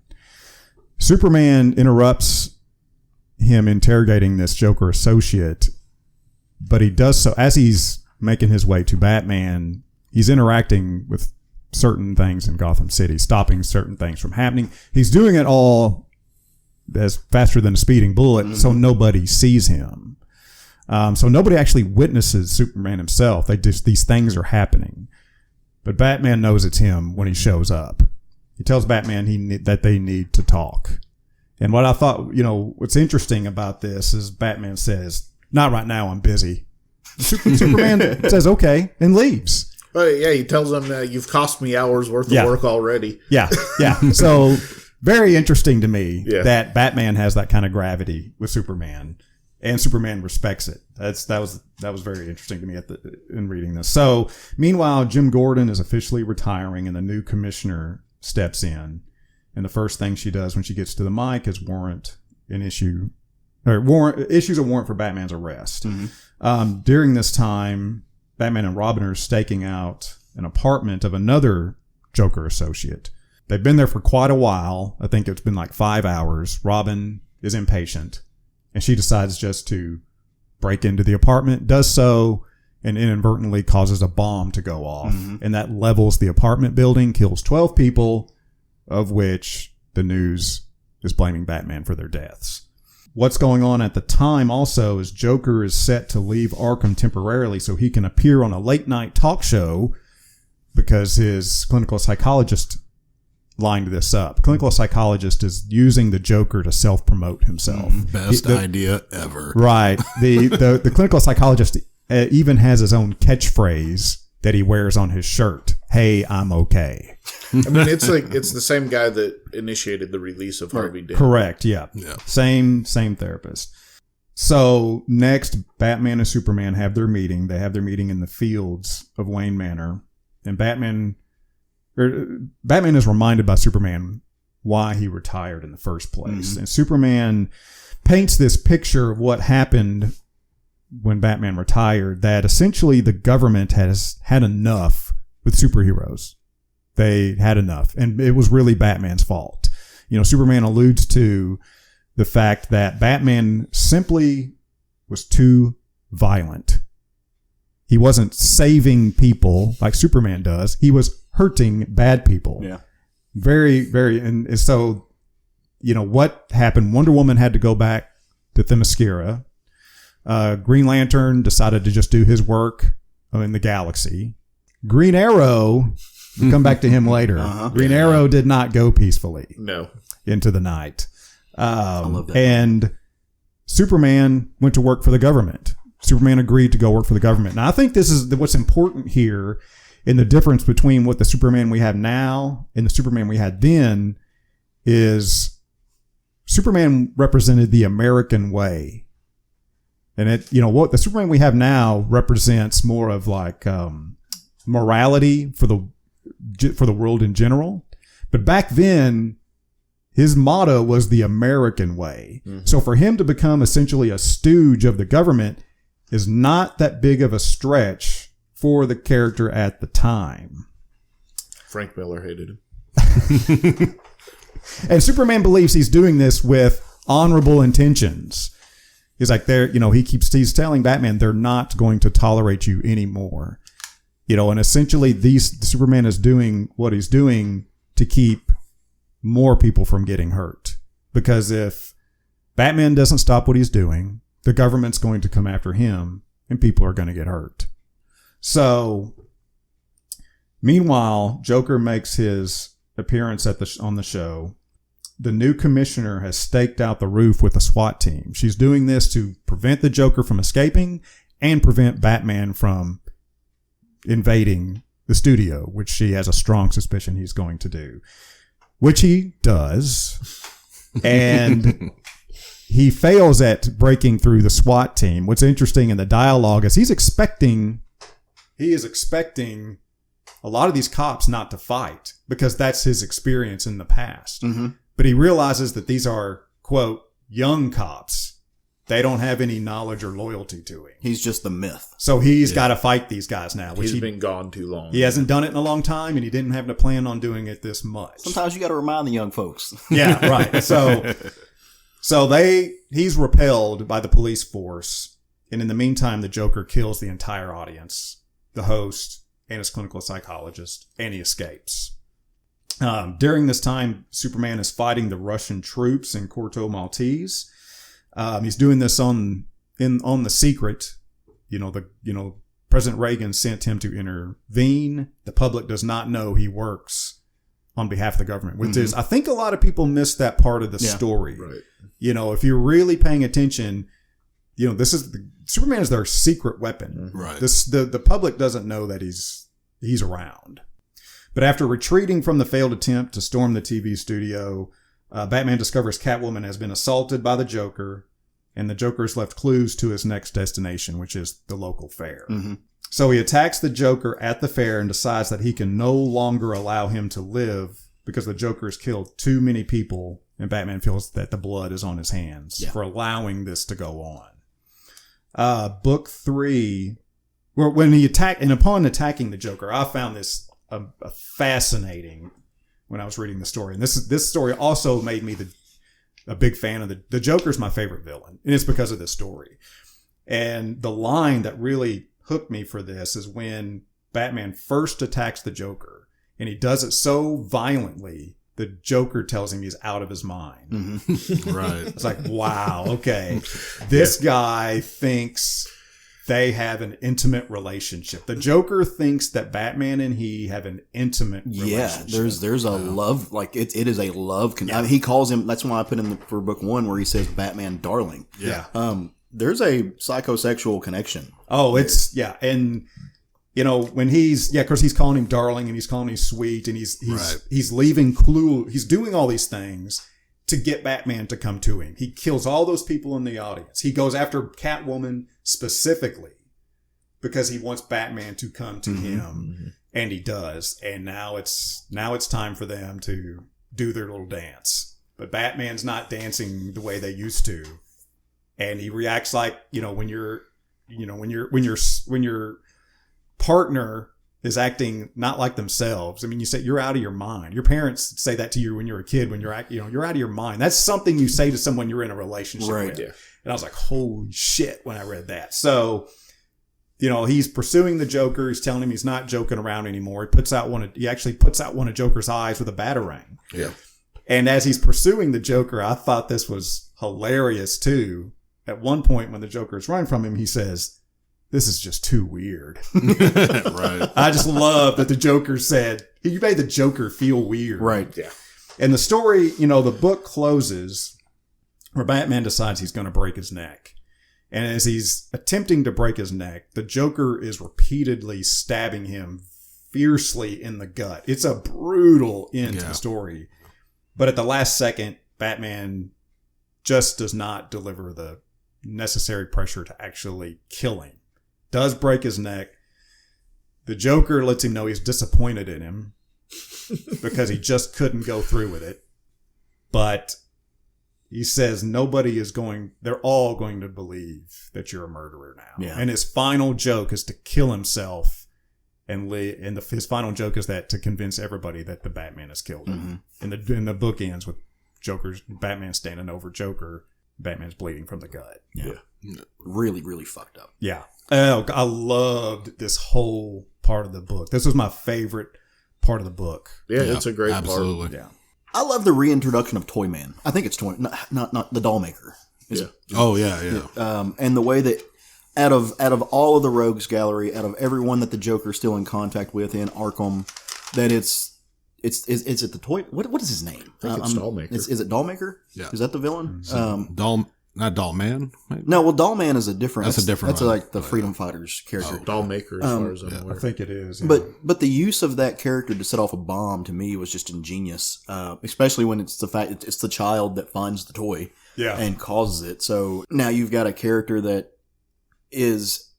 Superman interrupts him interrogating this Joker associate, but he does so as he's making his way to Batman. He's interacting with certain things in Gotham City, stopping certain things from happening. He's doing it all as faster than a speeding bullet, so nobody sees him. So nobody actually witnesses Superman himself. These things are happening. But Batman knows it's him when he shows up. He tells Batman that they need to talk. And what I thought, what's interesting about this is Batman says, "Not right now, I'm busy." Superman says, "Okay," and leaves. Oh, yeah, he tells them, you've cost me hours worth of work already. Yeah. So very interesting to me Yeah. that Batman has that kind of gravity with Superman, and Superman respects it. That was very interesting to me in reading this. So meanwhile, Jim Gordon is officially retiring, and the new commissioner steps in. And the first thing she does when she gets to the mic is issues a warrant for Batman's arrest. During this time, Batman and Robin are staking out an apartment of another Joker associate. They've been there for quite a while. I think it's been like 5 hours. Robin is impatient, and she decides just to break into the apartment, does so, and inadvertently causes a bomb to go off. And that levels the apartment building, kills 12 people, of which the news is blaming Batman for their deaths. What's going on at the time also is Joker is set to leave Arkham temporarily so he can appear on a late night talk show because his clinical psychologist lined this up. Clinical psychologist is using the Joker to self-promote himself. Best idea ever. Right. The clinical psychologist even has his own catchphrase that he wears on his shirt. Hey, I'm okay. I mean, it's the same guy that initiated the release of Harvey Dent. Correct. Yeah. Same therapist. So next, Batman and Superman have their meeting. They have their meeting in the fields of Wayne Manor, and Batman is reminded by Superman why he retired in the first place. And Superman paints this picture of what happened when Batman retired, that essentially the government has had enough with superheroes. They had enough, and it was really Batman's fault. Superman alludes to the fact that Batman simply was too violent. He wasn't saving people like Superman does. He was hurting bad people. Yeah. Very, very. And so, what happened? Wonder Woman had to go back to Themyscira. Green Lantern decided to just do his work in the galaxy. Green Arrow, we'll come back to him later. Green Arrow did not go peacefully. No. Into the night. I love that. And Superman went to work for the government. Superman agreed to go work for the government. Now, I think this is what's important here in the difference between what the Superman we have now and the Superman we had then is Superman represented the American way. And what the Superman we have now represents more of like morality for the world in general. But back then, his motto was the American way. So for him to become essentially a stooge of the government is not that big of a stretch for the character at the time. Frank Miller hated him. And Superman believes he's doing this with honorable intentions. He's like, he's telling Batman, they're not going to tolerate you anymore. And essentially Superman is doing what he's doing to keep more people from getting hurt. Because if Batman doesn't stop what he's doing, the government's going to come after him and people are going to get hurt. So, meanwhile, Joker makes his appearance on the show. The new commissioner has staked out the roof with a SWAT team. She's doing this to prevent the Joker from escaping and prevent Batman from invading the studio, which she has a strong suspicion he's going to do. Which he does. And he fails at breaking through the SWAT team. What's interesting in the dialogue is he is expecting a lot of these cops not to fight because that's his experience in the past. But he realizes that these are, quote, young cops. They don't have any knowledge or loyalty to him. He's just the myth. So he's got to fight these guys now. He's been gone too long. He hasn't done it in a long time, and he didn't have to plan on doing it this much. Sometimes you got to remind the young folks. Yeah, right. So he's repelled by the police force, and in the meantime, the Joker kills the entire audience, the host, and his clinical psychologist, and he escapes. During this time, Superman is fighting the Russian troops in Corto Maltese. He's doing this on the secret. President Reagan sent him to intervene. The public does not know he works on behalf of the government, which is, I think a lot of people miss that part of the story. Right. If you're really paying attention, Superman is their secret weapon. Right. The public doesn't know that he's around. But after retreating from the failed attempt to storm the TV studio, Batman discovers Catwoman has been assaulted by the Joker, and the Joker has left clues to his next destination, which is the local fair. So he attacks the Joker at the fair and decides that he can no longer allow him to live because the Joker has killed too many people, and Batman feels that the blood is on his hands for allowing this to go on. Book 3, when he attacked, and upon attacking the Joker, I found this a fascinating when I was reading the story. And this story also made me a big fan of the Joker's my favorite villain. And it's because of this story. And the line that really hooked me for this is when Batman first attacks the Joker. And he does it so violently, the Joker tells him he's out of his mind. Right. It's like, wow, okay. This guy thinks they have an intimate relationship. The Joker thinks that Batman and he have an intimate relationship. There's a love, like it is a love. I mean, he calls him. That's why I put in for book 1 where he says Batman darling. Yeah. There's a psychosexual connection. Oh, it's and when because he's calling him darling and he's calling him sweet and he's leaving clue. He's doing all these things to get Batman to come to him. He kills all those people in the audience. He goes after Catwoman specifically because he wants Batman to come to him, and he does. And now it's time for them to do their little dance. But Batman's not dancing the way they used to, and he reacts like when your partner is acting not like themselves. I mean, you say you're out of your mind. Your parents say that to you when you're a kid, when you're out of your mind. That's something you say to someone you're in a relationship with. Yeah. And I was like, holy shit, when I read that. So, he's pursuing the Joker. He's telling him he's not joking around anymore. He actually puts out one of Joker's eyes with a batarang. Yeah. And as he's pursuing the Joker, I thought this was hilarious too. At one point when the Joker is running from him, he says, "This is just too weird." Right. I just love that the Joker said, you made the Joker feel weird. Right. Yeah. And the story, the book closes where Batman decides he's going to break his neck. And as he's attempting to break his neck, the Joker is repeatedly stabbing him fiercely in the gut. It's a brutal end to the story. But at the last second, Batman just does not deliver the necessary pressure to actually kill him. Does break his neck. The Joker lets him know he's disappointed in him because he just couldn't go through with it. But he says they're all going to believe that you're a murderer now. Yeah. And his final joke is to kill himself. And his final joke is that to convince everybody that the Batman has killed him. And the book ends with Batman standing over Joker. Batman's bleeding from the gut. Yeah. Really, really fucked up. Yeah. Oh, I loved this whole part of the book. This was my favorite part of the book. Yeah, it's a great part. Yeah. I love the reintroduction of Toyman. I think it's not the doll maker. Yeah. And the way that out of all of the Rogues Gallery, out of everyone that the Joker's still in contact with in Arkham, that is it the toy? What is his name? I think it's Dollmaker. Is it Dollmaker? Yeah. Is that the villain? Not Dollman. Maybe? No, well, Dollman is a different. That's a different. That's like the Freedom Fighters character. Dollmaker, as far as I'm aware. I think it is. Yeah. But the use of that character to set off a bomb to me was just ingenious, especially when it's the child that finds the toy, and causes it. So now you've got a character that is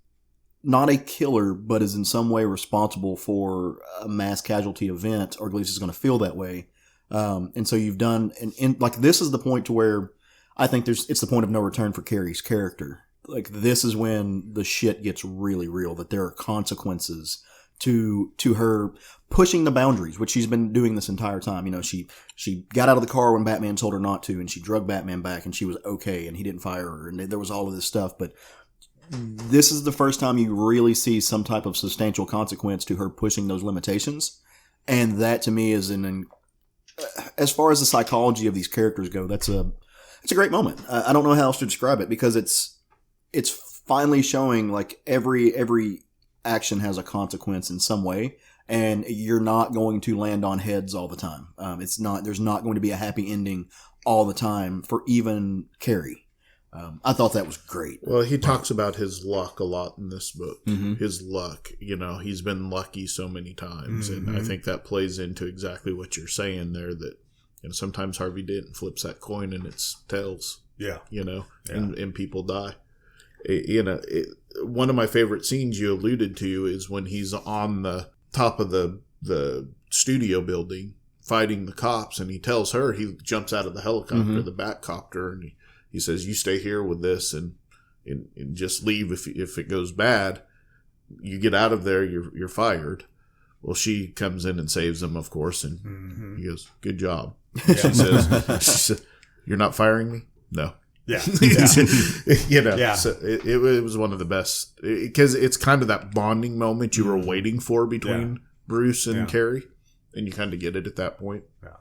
not a killer, but is in some way responsible for a mass casualty event, or at least is going to feel that way. And so you've done, like this is the point to where I think it's the point of no return for Carrie's character. Like this is when the shit gets really real, that there are consequences to her pushing the boundaries, which she's been doing this entire time. She got out of the car when Batman told her not to, and she drugged Batman back, and she was okay, and he didn't fire her, and there was all of this stuff, but this is the first time you really see some type of substantial consequence to her pushing those limitations. And that to me is as far as the psychology of these characters go, it's a great moment. I don't know how else to describe it, because it's finally showing like every action has a consequence in some way, and you're not going to land on heads all the time. There's not going to be a happy ending all the time for even Carrie. I thought that was great. Well, he talks about his luck a lot in this book. Mm-hmm. His luck, he's been lucky so many times. Mm-hmm. And I think that plays into exactly what you're saying there, that sometimes Harvey Dent flips that coin and it's tails. Yeah. And people die. One of my favorite scenes you alluded to is when he's on the top of the studio building fighting the cops, and he tells her, he jumps out of the helicopter, the Batcopter, and he says, "You stay here with this and just leave if it goes bad. You get out of there, you're fired." Well, she comes in and saves him, of course, and he goes, "Good job." Yeah. She says, "You're not firing me?" No. Yeah. Yeah. So it was one of the best, because it's kind of that bonding moment you were waiting for between Bruce and Carrie, and you kind of get it at that point. Yeah.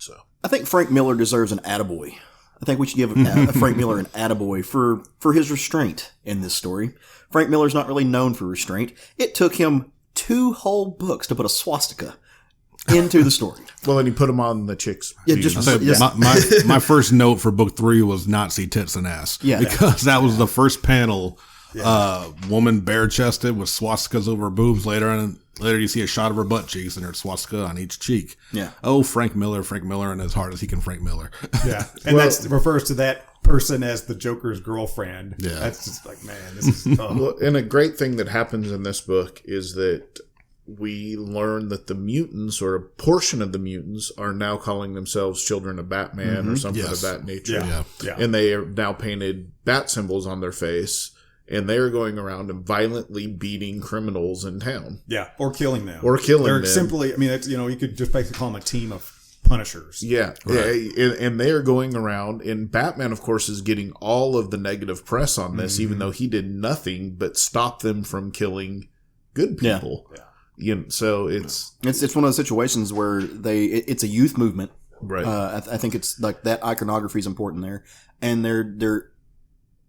So I think Frank Miller deserves an attaboy. I think we should give Frank Miller an attaboy for his restraint in this story. Frank Miller's not really known for restraint. It took him 2 whole books to put a swastika into the story. Well, and he put them on the chicks. Yeah, My first note for book 3 was Nazi tits and ass. Yeah. Because that was the first panel. Woman bare chested with swastikas over her boobs. Later you see a shot of her butt cheeks and her swastika on each cheek. Yeah. Oh, Frank Miller, and as hard as he can Frank Miller. Yeah. And that refers to that person as the Joker's girlfriend. Yeah. That's just like, man, this is Well, and a great thing that happens in this book is that we learn that the mutants, or a portion of the mutants, are now calling themselves children of Batman or something of that nature. Yeah. And they are now painted bat symbols on their face, and they are going around and violently beating criminals in town. Yeah. Or killing them. They're simply, I mean, it's, you could just basically call them a team of punishers. Yeah. Right. And they are going around, and Batman, of course, is getting all of the negative press on this, even though he did nothing but stop them from killing good people. Yeah. So it's one of those situations where it's a youth movement. right. I think it's like that iconography is important there, and they're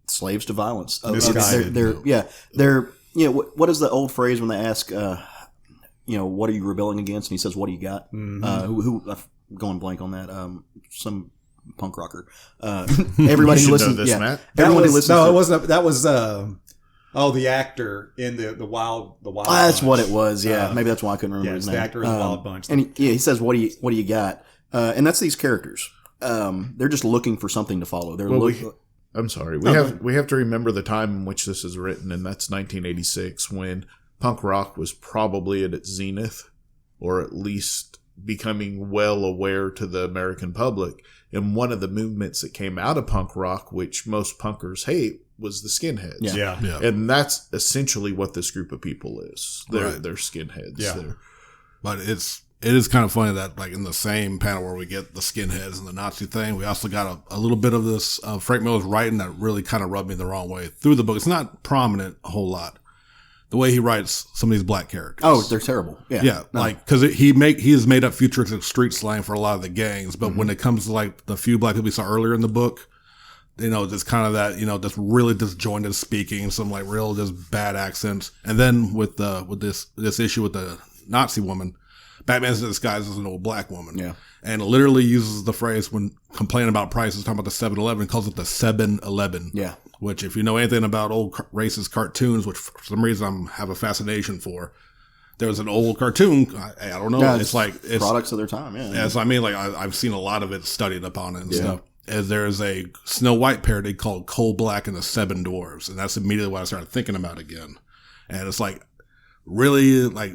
slaves to violence. Misguided. They're what is the old phrase when they ask, what are you rebelling against? And he says, what do you got? Who I'm going blank on that. Some punk rocker. Everybody who listens, Matt. Everyone who listens. No, to, it wasn't. That was the actor in the wild. that's Bunch. what it was. Yeah, maybe that's why I couldn't remember his it's name. the actor in the Wild Bunch. And he says, "What do you got?" And that's these characters. They're just looking for something to follow. They're I'm sorry. We have to remember the time in which this is written, and that's 1986, when punk rock was probably at its zenith, or at least becoming well aware to the American public. And one of the movements that came out of punk rock, which most punkers hate, was the skinheads. Yeah. And that's essentially what this group of people is. They're skinheads. Yeah. But it is kind of funny that, like, in the same panel where we get the skinheads and the Nazi thing, we also got a little bit of this Frank Miller's writing that really kind of rubbed me the wrong way through the book. It's not prominent a whole lot. The way he writes some of these black characters. Oh, they're terrible. Yeah. Yeah. No. Like, cause he has made up futuristic street slang for a lot of the gangs. But when it comes to, like, the few black people we saw earlier in the book, just kind of that, just really disjointed speaking, some like real just bad accents. And then with this issue with the Nazi woman, Batman's disguised as an old black woman. Yeah. And literally uses the phrase when complaining about prices, talking about the 7-Eleven, calls it the 7-Eleven. Yeah. Which, if you know anything about old racist cartoons, which for some reason I have a fascination for, there was an old cartoon. I don't know. Yeah, it's products of their time. Yeah. Yeah. So I mean, like I've seen a lot of it studied upon it and stuff. As there's a Snow White parody called Coal Black and the Seven Dwarves, and that's immediately what I started thinking about again. And it's like really like.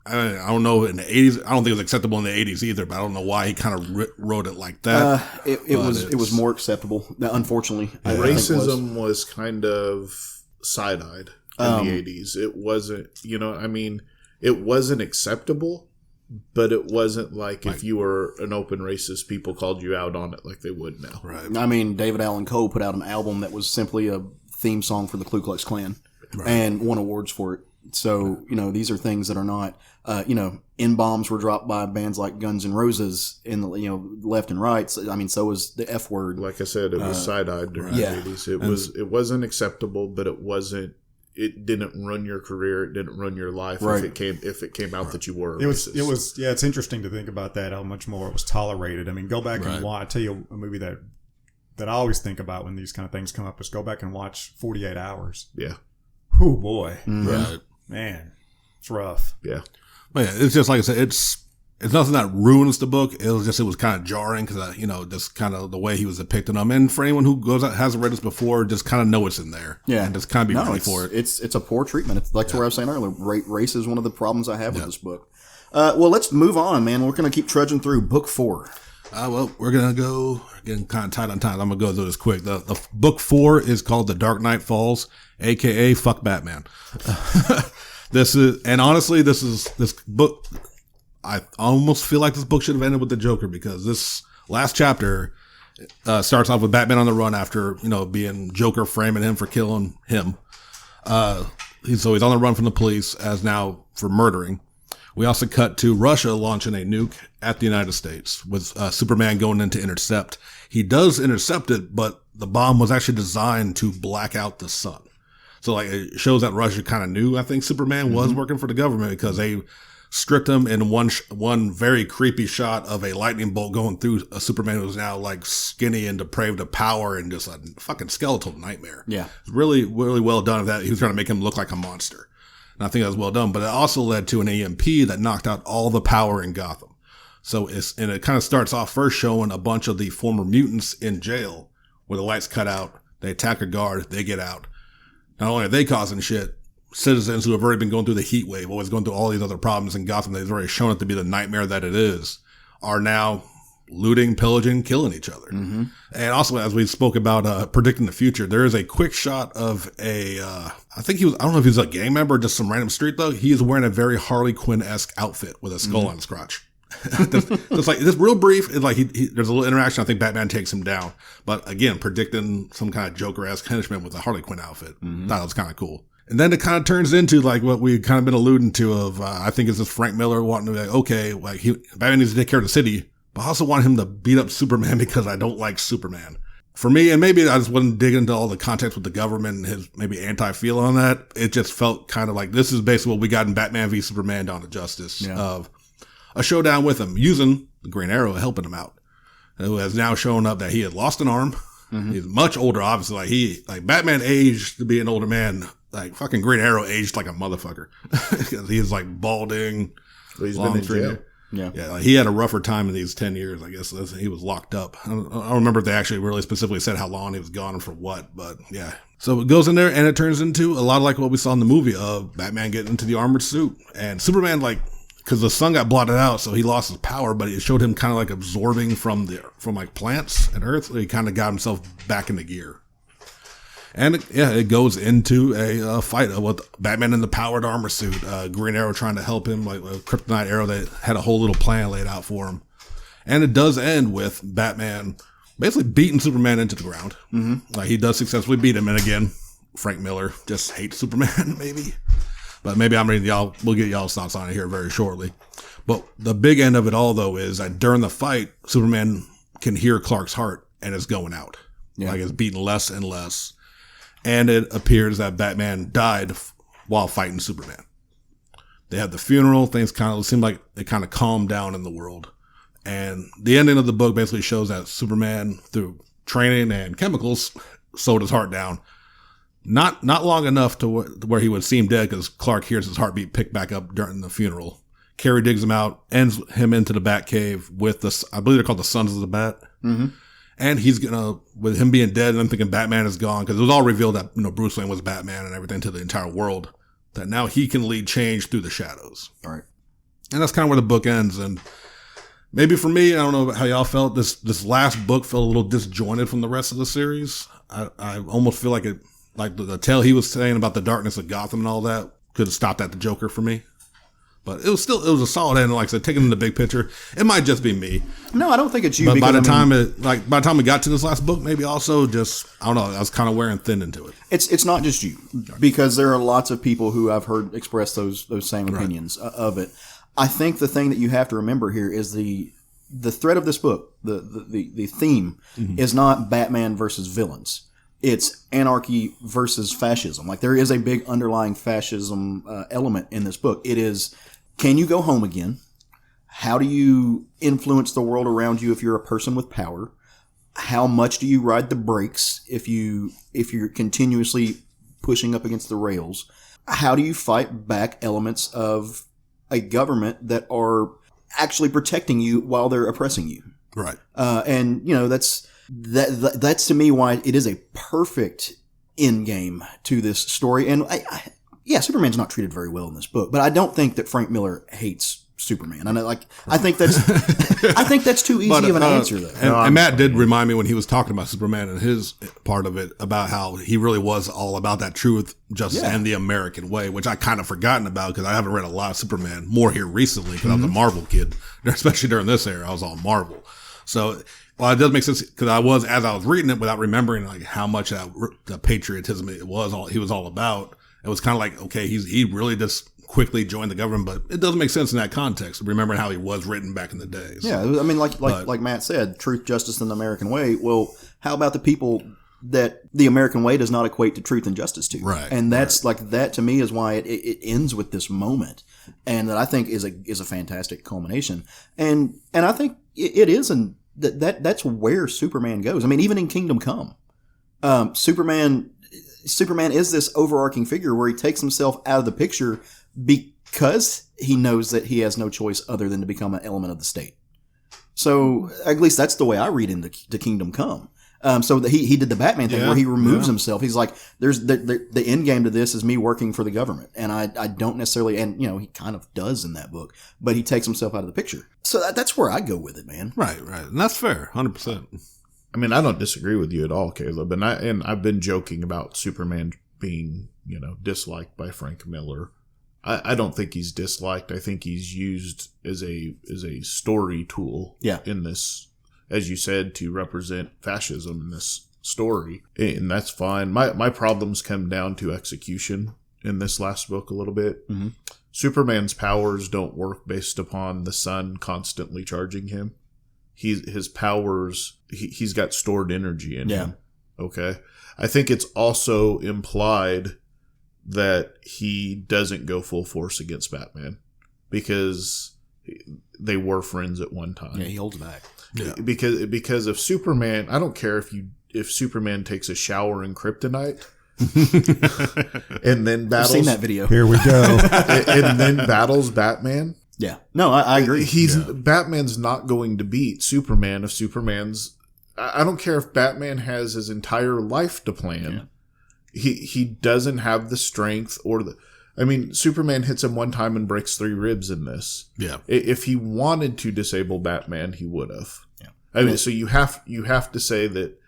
I don't know in the 80s. I don't think it was acceptable in the 80s either, but I don't know why he kind of wrote it like that. It was more acceptable. Unfortunately, racism was kind of side-eyed in the 80s. It wasn't, it wasn't acceptable, but it wasn't like if you were an open racist, people called you out on it like they would now. Right. I mean, David Allan Coe put out an album that was simply a theme song for the Ku Klux Klan and won awards for it. So, these are things that are not, N-bombs were dropped by bands like Guns N' Roses in the, left and right. So, I mean, so was the F word. Like I said, it was side-eyed during the 80s. It wasn't acceptable, but it didn't ruin your career. It didn't ruin your life if it came out that you were racist. It's interesting to think about that, how much more it was tolerated. I mean, go back and watch. I tell you a movie that I always think about when these kind of things come up is go back and watch 48 Hours. Yeah. Oh boy. Right. Man, it's rough. Yeah. But yeah, it's just like I said, it's nothing that ruins the book. It was kind of jarring because, just kind of the way he was depicting them. And for anyone who hasn't read this before, just kind of know it's in there. Yeah. And just kind of be ready for it. It's a poor treatment. It's like what I was saying earlier. Race is one of the problems I have with this book. Well, let's move on, man. We're going to keep trudging through book 4. Well, we're going to go, getting kind of tight on time. I'm going to go through this quick. The book 4 is called The Dark Knight Falls, a.k.a. Fuck Batman. This book, I almost feel like this book should have ended with the Joker, because this last chapter starts off with Batman on the run after, being Joker framing him for killing him. So he's on the run from the police as now for murdering. We also cut to Russia launching a nuke at the United States with Superman going in to intercept. He does intercept it, but the bomb was actually designed to black out the sun. So like it shows that Russia kind of knew, I think Superman was working for the government, because they stripped him in one very creepy shot of a lightning bolt going through a Superman who's now like skinny and depraved of power and just a fucking skeletal nightmare. Yeah. Really, really well done. That he was trying to make him look like a monster. And I think that was well done, but it also led to an EMP that knocked out all the power in Gotham. So it kind of starts off first showing a bunch of the former mutants in jail where the lights cut out. They attack a guard. They get out. Not only are they causing shit, citizens who have already been going through the heat wave, always going through all these other problems in Gotham, they've already shown it to be the nightmare that it is, are now looting, pillaging, killing each other. And also, as we spoke about predicting the future, there is a quick shot of I don't know if he was a gang member or just some random street thug. He is wearing a very Harley Quinn-esque outfit with a skull on his crotch. It's like this real brief. It's like there's a little interaction. I think Batman takes him down, but again, predicting some kind of Joker-esque henchman with a Harley Quinn outfit. Thought it was kind of cool. And then it kind of turns into like what we've kind of been alluding to of, I think it's this Frank Miller wanting to be like, okay, like Batman needs to take care of the city, but I also want him to beat up Superman because I don't like Superman. For me, and maybe I just wasn't digging into all the context with the government and his maybe anti-feel on that. It just felt kind of like this is basically what we got in Batman v Superman: Dawn of Justice, of a showdown with him using the Green Arrow helping him out, who has now shown up that he had lost an arm. He's much older, obviously. Like Batman aged to be an older man. Like fucking Green Arrow aged like a motherfucker. He's like balding. So he's been in jail. Yeah. Like he had a rougher time in these 10 years, I guess. He was locked up. I don't remember if they actually really specifically said how long he was gone and for what, but yeah. So it goes in there and it turns into a lot like what we saw in the movie of Batman getting into the armored suit. And Superman, like, because the sun got blotted out, so he lost his power, but it showed him kind of like absorbing from like plants and earth. So he kind of got himself back into gear. And it goes into a fight with Batman in the powered armor suit, Green Arrow trying to help him, like a kryptonite arrow that had a whole little plan laid out for him. And it does end with Batman basically beating Superman into the ground. Like he does successfully beat him. And again, Frank Miller just hates Superman, maybe. But maybe we'll get y'all's thoughts on it here very shortly. But the big end of it all, though, is that during the fight, Superman can hear Clark's heart and it's going out. Like it's beating less and less. And it appears that Batman died while fighting Superman. They had the funeral. Things kind of seemed like it kind of calmed down in the world. And the ending of the book basically shows that Superman, through training and chemicals, sewed his heart down. Not long enough to where he would seem dead, because Clark hears his heartbeat pick back up during the funeral. Carrie digs him out, ends him into the Batcave with I believe they're called the Sons of the Bat. And he's with him being dead, and I'm thinking Batman is gone, because it was all revealed that, Bruce Wayne was Batman and everything to the entire world, that now he can lead change through the shadows. All right. And that's kind of where the book ends. And maybe for me, I don't know how y'all felt, this last book felt a little disjointed from the rest of the series. I almost feel like the tale he was saying about the darkness of Gotham and all that could have stopped at the Joker for me. But it was a solid end. Like I said, taking in the big picture, it might just be me. No, I don't think it's you. But by the time we got to this last book, maybe also just, I don't know, I was kind of wearing thin into it. It's not just you, because there are lots of people who I've heard express those same opinions of it. I think the thing that you have to remember here is the thread of this book, the theme is not Batman versus villains. It's anarchy versus fascism. Like there is a big underlying fascism element in this book. It is, can you go home again? How do you influence the world around you if you're a person with power? How much do you ride the brakes if you're continuously pushing up against the rails? How do you fight back elements of a government that are actually protecting you while they're oppressing you? Right. And that's to me why it is a perfect end game to this story. And Superman's not treated very well in this book, but I don't think that Frank Miller hates Superman. And I think that's too easy of an answer, though. And Matt did remind me when he was talking about Superman and his part of it about how he really was all about that truth, justice, and the American way, which I kind of forgotten about because I haven't read a lot of Superman more here recently because I was a Marvel kid, especially during this era. I was all Marvel. So, well, it does make sense because as I was reading it without remembering like how much the patriotism he was all about. it was kind of like, okay, he really just quickly joined the government, but it doesn't make sense in that context. Remembering how he was written back in the day. So. Yeah, I mean, like Matt said, truth, justice, and the American way. Well, how about the people that the American way does not equate to truth and justice to? Right. And that's that to me is why it ends with this moment, and that I think is a fantastic culmination. And I think it is, and that's where Superman goes. I mean, even in Kingdom Come, Superman is this overarching figure where he takes himself out of the picture because he knows that he has no choice other than to become an element of the state. So at least that's the way I read into Kingdom Come. So that he did the Batman thing where he removes himself. He's like, there's the end game to this is me working for the government. And I don't necessarily, and he kind of does in that book, but he takes himself out of the picture. So that's where I go with it, man. Right. And that's fair. 100%. I mean, I don't disagree with you at all, Caleb. And I've been joking about Superman being, disliked by Frank Miller. I don't think he's disliked. I think he's used as a story tool in this, as you said, to represent fascism in this story. And that's fine. My problems come down to execution in this last book a little bit. Mm-hmm. Superman's powers don't work based upon the sun constantly charging him. His powers, he's got stored energy in him. Okay. I think it's also implied that he doesn't go full force against Batman because they were friends at one time. Yeah, he holds back. Yeah. Because if Superman, I don't care if Superman takes a shower in kryptonite and then battles. I've seen that video. Here we go. And then battles Batman. Yeah. No, I agree. Batman's not going to beat Superman if Superman's. I don't care if Batman has his entire life to plan. Yeah. He doesn't have the strength or the. I mean, Superman hits him one time and breaks 3 ribs in this. Yeah. If he wanted to disable Batman, he would have. Yeah. I mean, so you have to say that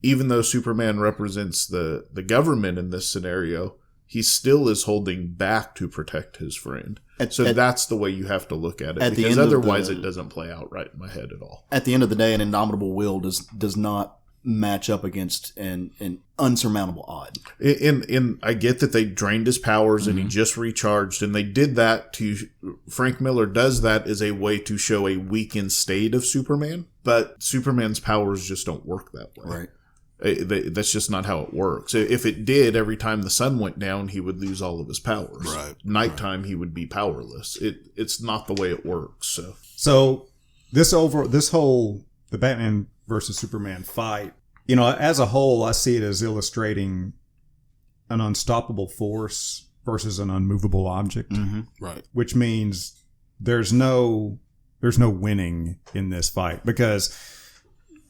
even though Superman represents the government in this scenario, he still is holding back to protect his friend. That's the way you have to look at it, because otherwise it doesn't play out right in my head at all. At the end of the day, an indomitable will does not match up against an unsurmountable odd. And I get that they drained his powers and he just recharged, and they did that Frank Miller does that as a way to show a weakened state of Superman, but Superman's powers just don't work that way. Right. That's just not how it works. If it did, every time the sun went down, he would lose all of his powers. Right. Nighttime, he would be powerless. It's not the way it works. So the Batman versus Superman fight, as a whole, I see it as illustrating an unstoppable force versus an unmovable object. Mm-hmm. Right. Which means there's no winning in this fight, because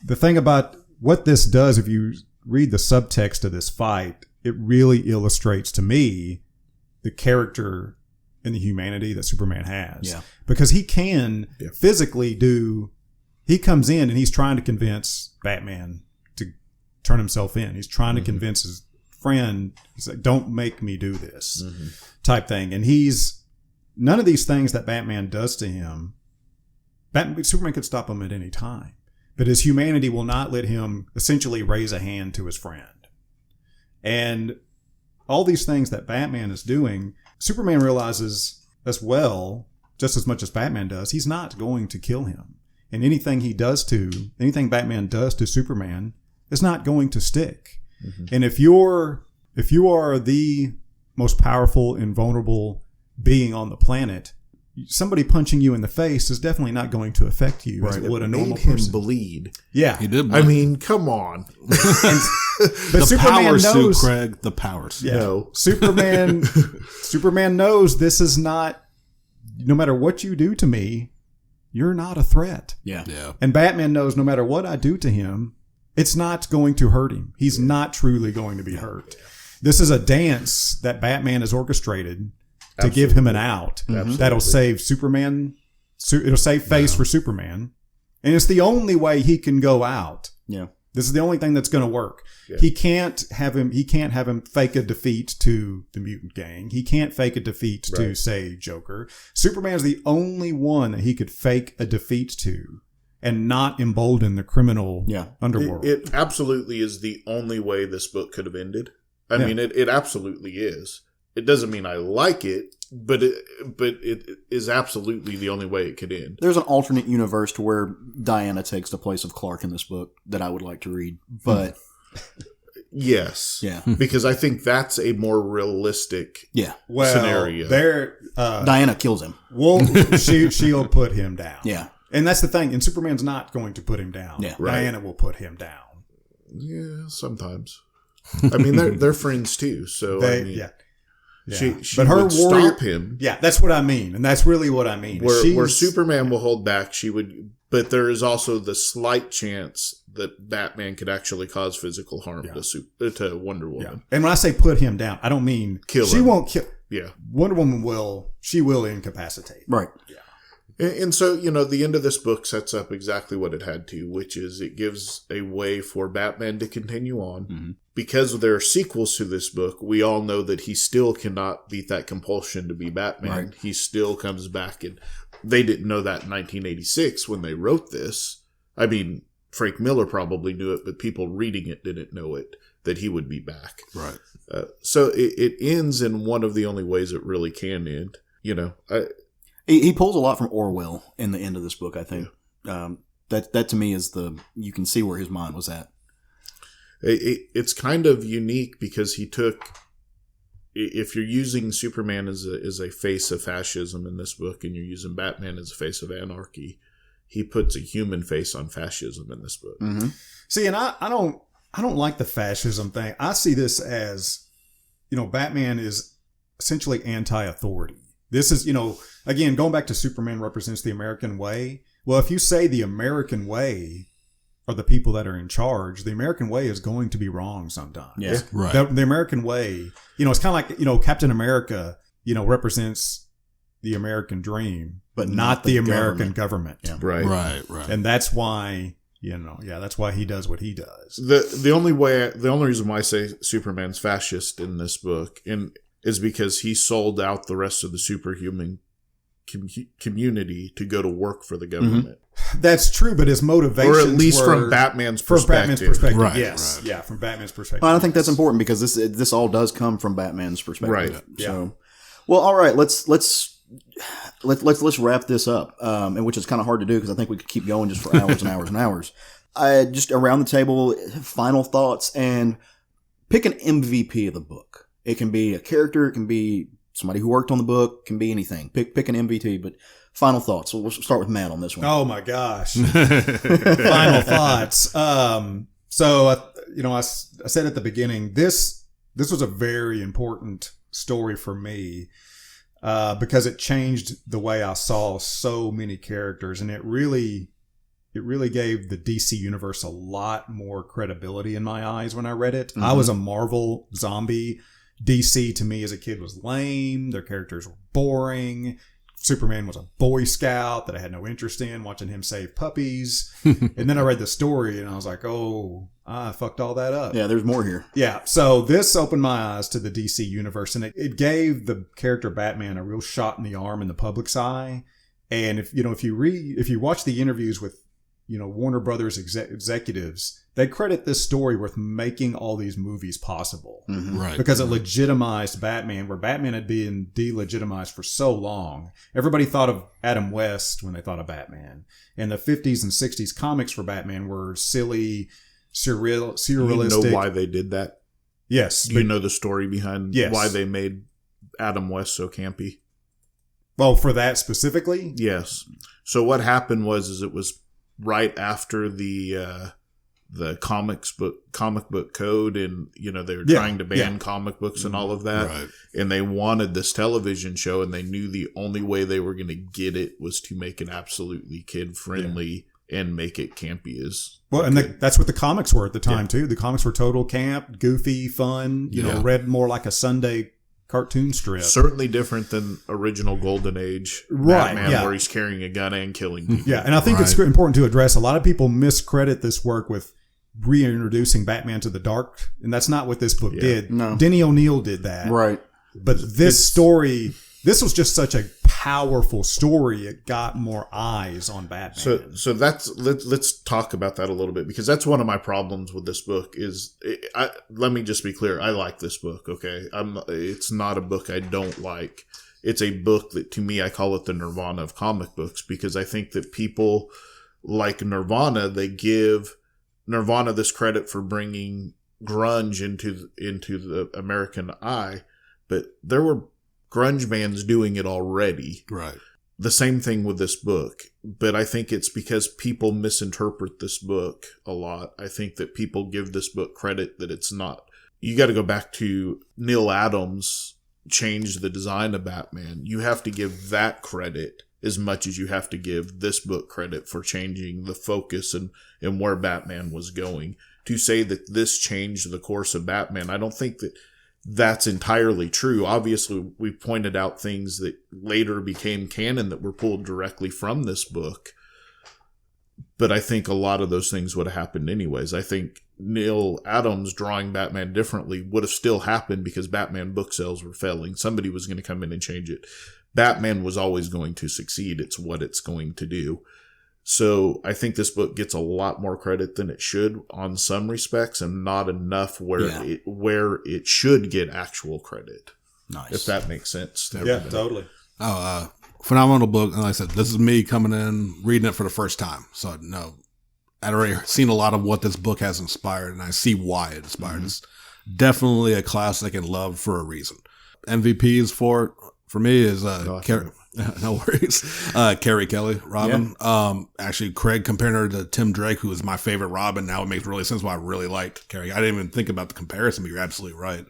the thing about what this does, if you read the subtext of this fight, it really illustrates to me the character and the humanity that Superman has. Yeah. Because he can physically he comes in and he's trying to convince Batman to turn himself in. He's trying to convince his friend, he's like, don't make me do this type thing. And none of these things that Batman does to him, Superman could stop him at any time. But his humanity will not let him essentially raise a hand to his friend. And all these things that Batman is doing, Superman realizes as well, just as much as Batman does, he's not going to kill him. And anything Batman does to Superman is not going to stick. Mm-hmm. And if you are the most powerful and vulnerable being on the planet, somebody punching you in the face is definitely not going to affect you as it would a normal person. Made him bleed. Yeah. He did. I mean, come on. But the Superman power knows, suit, Craig. The power suit. Yeah. No. Superman knows this is not, no matter what you do to me, you're not a threat. Yeah. And Batman knows no matter what I do to him, it's not going to hurt him. He's not truly going to be hurt. This is a dance that Batman has orchestrated to give him an out. That'll save Superman. It'll save face for Superman. And it's the only way he can go out. Yeah. This is the only thing that's going to work. Yeah. He can't have him fake a defeat to the mutant gang. He can't fake a defeat to, say, Joker. Superman's the only one that he could fake a defeat to and not embolden the criminal underworld. It absolutely is the only way this book could have ended. I mean, it absolutely is. It doesn't mean I like it, but it is absolutely the only way it could end. There's an alternate universe to where Diana takes the place of Clark in this book that I would like to read, but yes, yeah, because I think that's a more realistic Well, scenario. Diana kills him. Well, she'll put him down. Yeah, and that's the thing. And Superman's not going to put him down. Yeah. Right. Diana will put him down. Yeah, sometimes. I mean, they're friends too. So Yeah. She but her would warrior, stop him. Yeah, that's what I mean, and that's really what I mean. Where Superman will hold back, she would. But there is also the slight chance that Batman could actually cause physical harm to Wonder Woman. Yeah. And when I say put him down, I don't mean Kill she him. won't kill. Yeah. Wonder Woman will incapacitate. right. And so, the end of this book sets up exactly what it had to, which is it gives a way for Batman to continue on. Mm-hmm. Because there are sequels to this book, we all know that he still cannot beat that compulsion to be Batman. Right. He still comes back, and they didn't know that in 1986 when they wrote this. I mean, Frank Miller probably knew it, but people reading it didn't know it, that he would be back. Right. So it ends in one of the only ways it really can end. He pulls a lot from Orwell in the end of this book, I think. That to me is you can see where his mind was at. It's kind of unique because he took, if you're using Superman as a face of fascism in this book and you're using Batman as a face of anarchy, he puts a human face on fascism in this book. Mm-hmm. See, and I don't like the fascism thing. I see this as, Batman is essentially anti-authority. This is, again, going back to Superman represents the American way. Well, if you say the American way are the people that are in charge, the American way is going to be wrong sometimes. Yeah. Right. The American way, it's kind of like, Captain America, represents the American dream, but not the American government. Yeah. Right. Right. And that's why, that's why he does what he does. The only reason why I say Superman's fascist in this book is because he sold out the rest of the superhuman community to go to work for the government. That's true, but his motivations or at least were, from Batman's from perspective. Batman's perspective, Right, yes. right. Yeah, from Batman's perspective. Well, I think that's important because this all does come from Batman's perspective. Right. So, well, all right. Let's wrap this up, and which is kind of hard to do because I think we could keep going just for hours and hours and hours. Just around the table, final thoughts, and pick an MVP of the book. It can be a character, it can be somebody who worked on the book, it can be anything. Pick an MVP, but final thoughts. So we'll start with Matt on this one. Oh my gosh. Final thoughts. So, I said at the beginning, this was a very important story for me, because it changed the way I saw so many characters, and it really gave the DC universe a lot more credibility in my eyes when I read it. Mm-hmm. I was a Marvel zombie. DC to me as a kid was lame. Their characters were boring. Superman was a Boy Scout that I had no interest in, watching him save puppies. And then I read the story and I was like, oh, I fucked all that up. Yeah, there's more here. Yeah. So this opened my eyes to the DC universe, and it gave the character Batman a real shot in the arm in the public's eye. And if you watch the interviews with, Warner Brothers executives, they credit this story with making all these movies possible. Mm-hmm. Right. Because it legitimized Batman, where Batman had been delegitimized for so long. Everybody thought of Adam West when they thought of Batman. And the 50s and 60s comics for Batman were silly, surrealistic. You know why they did that? Yes. You know the story behind Yes. why they made Adam West so campy? Well, for that specifically? Yes. So what happened was it was right after the comic book code, and they were trying to ban comic books and all of that. Right. And they wanted this television show, and they knew the only way they were going to get it was to make it absolutely kid friendly and make it campy as well. And that's what the comics were at the time too. The comics were total camp, goofy, fun. Read more like a Sunday cartoon strip. certainly different than original Golden Age Right, Batman, yeah. where he's carrying a gun and killing people. Yeah, and I think it's important to address. A lot of people miscredit this work with reintroducing Batman to the dark, and that's not what this book did. No. Denny O'Neil did that. Right. But this story, this was just such a powerful story, it got more eyes on Batman. So let's talk about that a little bit, because that's one of my problems with this book. Let me just be clear. I like this book. Okay, it's not a book I don't like. It's a book that, to me, I call it the Nirvana of comic books, because I think that people like Nirvana, they give Nirvana this credit for bringing grunge into the American eye, but there were grunge bands doing it already. Right. The same thing with this book, but I think it's because people misinterpret this book a lot. I think that people give this book credit that it's not. You got to go back to Neil Adams changed the design of Batman. You have to give that credit as much as you have to give this book credit for changing the focus and where Batman was going. To say that this changed the course of Batman, I don't think that that's entirely true. Obviously, we pointed out things that later became canon that were pulled directly from this book. But I think a lot of those things would have happened anyways. I think Neil Adams drawing Batman differently would have still happened because Batman book sales were failing. Somebody was going to come in and change it. Batman was always going to succeed. It's what it's going to do. So I think this book gets a lot more credit than it should on some respects, and not enough where it should get actual credit. Nice. If that makes sense. To Yeah, everybody. totally. Phenomenal book. And like I said, this is me coming in, reading it for the first time. So no, I'd already seen a lot of what this book has inspired, and I see why it inspired. Mm-hmm. It's definitely a classic and loved for a reason. MVPs for me is no worries. Carrie Kelly, Robin. Yeah. Actually, Craig compared her to Tim Drake, who is my favorite Robin. Now it makes really sense why I really liked Carrie. I didn't even think about the comparison, but you're absolutely right.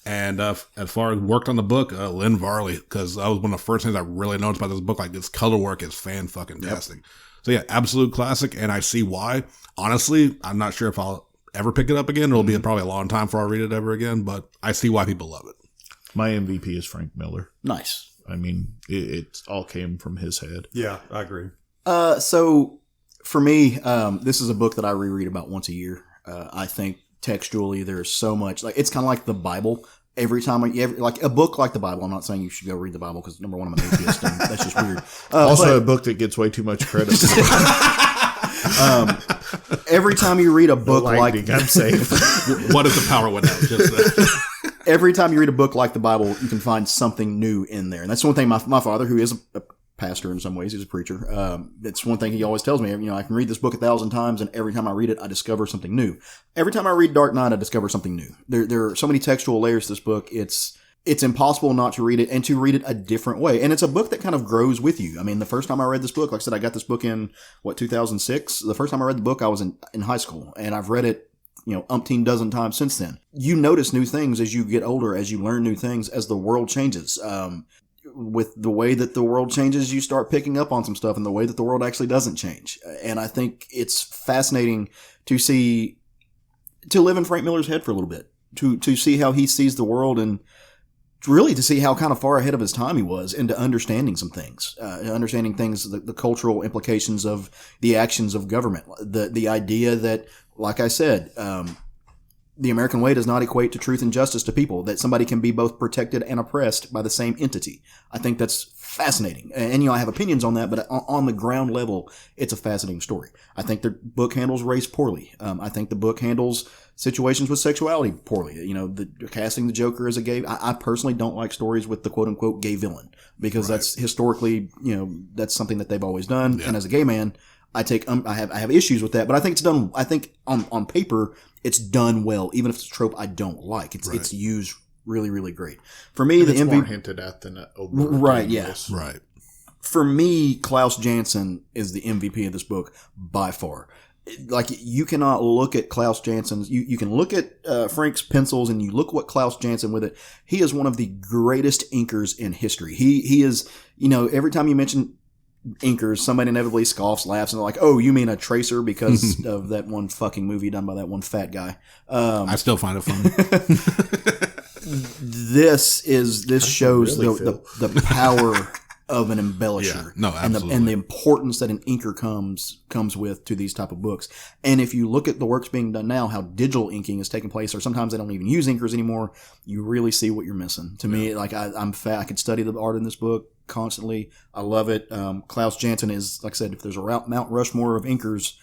And as far as worked on the book, Lynn Varley, because that was one of the first things I really noticed about this book. Like, this color work is fan-fucking-tastic. Yep. So yeah, absolute classic, and I see why. Honestly, I'm not sure if I'll ever pick it up again. It'll be probably a long time before I read it ever again, but I see why people love it. My MVP is Frank Miller. Nice. I mean, it all came from his head. Yeah, I agree. So for me, this is a book that I reread about once a year. I think textually there's so much, like, it's kind of like the Bible. Every time like a book like the Bible, I'm not saying you should go read the Bible because, number one, I'm an atheist and that's just weird. Also, a book that gets way too much credit. Every time you read a book like, I'm safe. What if the power went out? Just every time you read a book like the Bible, you can find something new in there. And that's one thing my father, who is a pastor in some ways, he's a preacher. That's one thing he always tells me. I can read this book 1,000 times, and every time I read it, I discover something new. Every time I read Dark Knight, I discover something new. There are so many textual layers to this book. It's impossible not to read it and to read it a different way. And it's a book that kind of grows with you. I mean, the first time I read this book, like I said, I got this book in 2006. The first time I read the book, I was in high school, and I've read it umpteen dozen times since then. You notice new things as you get older, as you learn new things, as the world changes. With the way that the world changes, you start picking up on some stuff, and the way that the world actually doesn't change. And I think it's fascinating to live in Frank Miller's head for a little bit, to see how he sees the world, and really to see how kind of far ahead of his time he was into understanding some things, the cultural implications of the actions of government, the idea that, like I said, the American way does not equate to truth and justice to people, that somebody can be both protected and oppressed by the same entity. I think that's fascinating. And, I have opinions on that, but on the ground level, it's a fascinating story. I think the book handles race poorly. I think the book handles situations with sexuality poorly. Casting the Joker as a gay. I personally don't like stories with the quote unquote gay villain, because that's historically, that's something that they've always done. Yeah. And as a gay man, I have issues with that, but I think it's done. I think on paper it's done well, even if it's a trope I don't like. It's used really, really great. For me, the MVP more hinted at than right. Yeah, right. For me, Klaus Janson is the MVP of this book by far. Like, you cannot look at Klaus Janson's. You can look at Frank's pencils, and you look what Klaus Janson with it. He is one of the greatest inkers in history. He is. Every time you mention inkers, somebody inevitably scoffs, laughs, and they're like, "Oh, you mean a tracer because of that one fucking movie done by that one fat guy." I still find it funny. This shows really the power of an embellisher, and the importance that an inker comes with to these type of books. And if you look at the works being done now, how digital inking is taking place, or sometimes they don't even use inkers anymore, you really see what you're missing. To me, like I could study the art in this book constantly. I love it. Klaus Janson is, like I said, if there's a Mount Rushmore of inkers,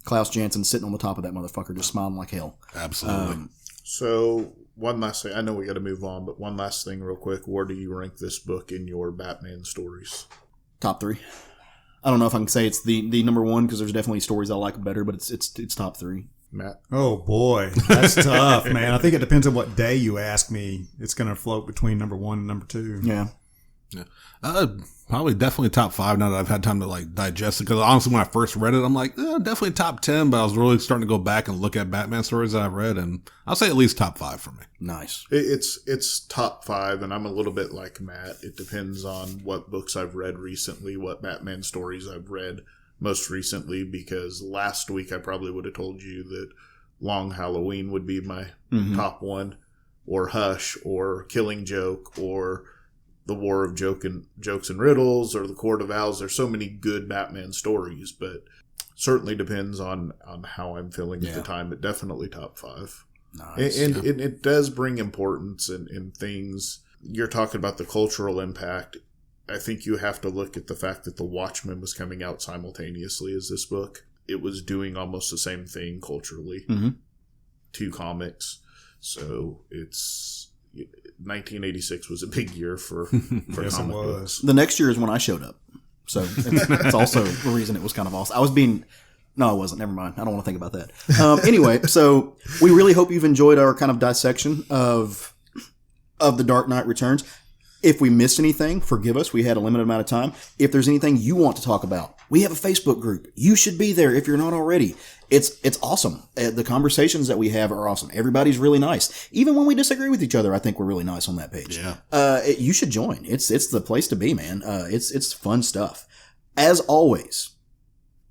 Klaus Janson sitting on the top of that motherfucker just smiling like hell. Absolutely. So one last thing. I know we got to move on, but one last thing real quick. Where do you rank this book in your Batman stories? Top 3. I don't know if I can say it's the number 1 because there's definitely stories I like better, but it's top 3. Matt? Oh boy, that's tough, man. I think it depends on what day you ask me. It's going to float between number 1 and number 2. Yeah. Probably definitely top 5 now that I've had time to like digest it. Because honestly, when I first read it, I'm like, definitely top 10. But I was really starting to go back and look at Batman stories that I've read, and I'll say at least top 5 for me. Nice. It's top 5, and I'm a little bit like Matt. It depends on what books I've read recently, what Batman stories I've read most recently, because last week I probably would have told you that Long Halloween would be my top 1, or Hush, or Killing Joke, or The War of Jokes and Riddles, or The Court of Owls. There's so many good Batman stories, but certainly depends on how I'm feeling at the time, but definitely top 5. Nice. And it does bring importance in things. You're talking about the cultural impact. I think you have to look at the fact that The Watchmen was coming out simultaneously as this book. It was doing almost the same thing culturally. 2 comics. So it's 1986 was a big year for Yes, comic it was. books. The next year is when I showed up. So it's also the reason it was kind of awesome. No, I wasn't. Never mind. I don't want to think about that. Anyway, so we really hope you've enjoyed our kind of dissection of The Dark Knight Returns. If we missed anything, forgive us. We had a limited amount of time. If there's anything you want to talk about, we have a Facebook group. You should be there if you're not already. It's awesome. The conversations that we have are awesome. Everybody's really nice. Even when we disagree with each other, I think we're really nice on that page. Yeah. You should join. It's the place to be, man. It's fun stuff. As always,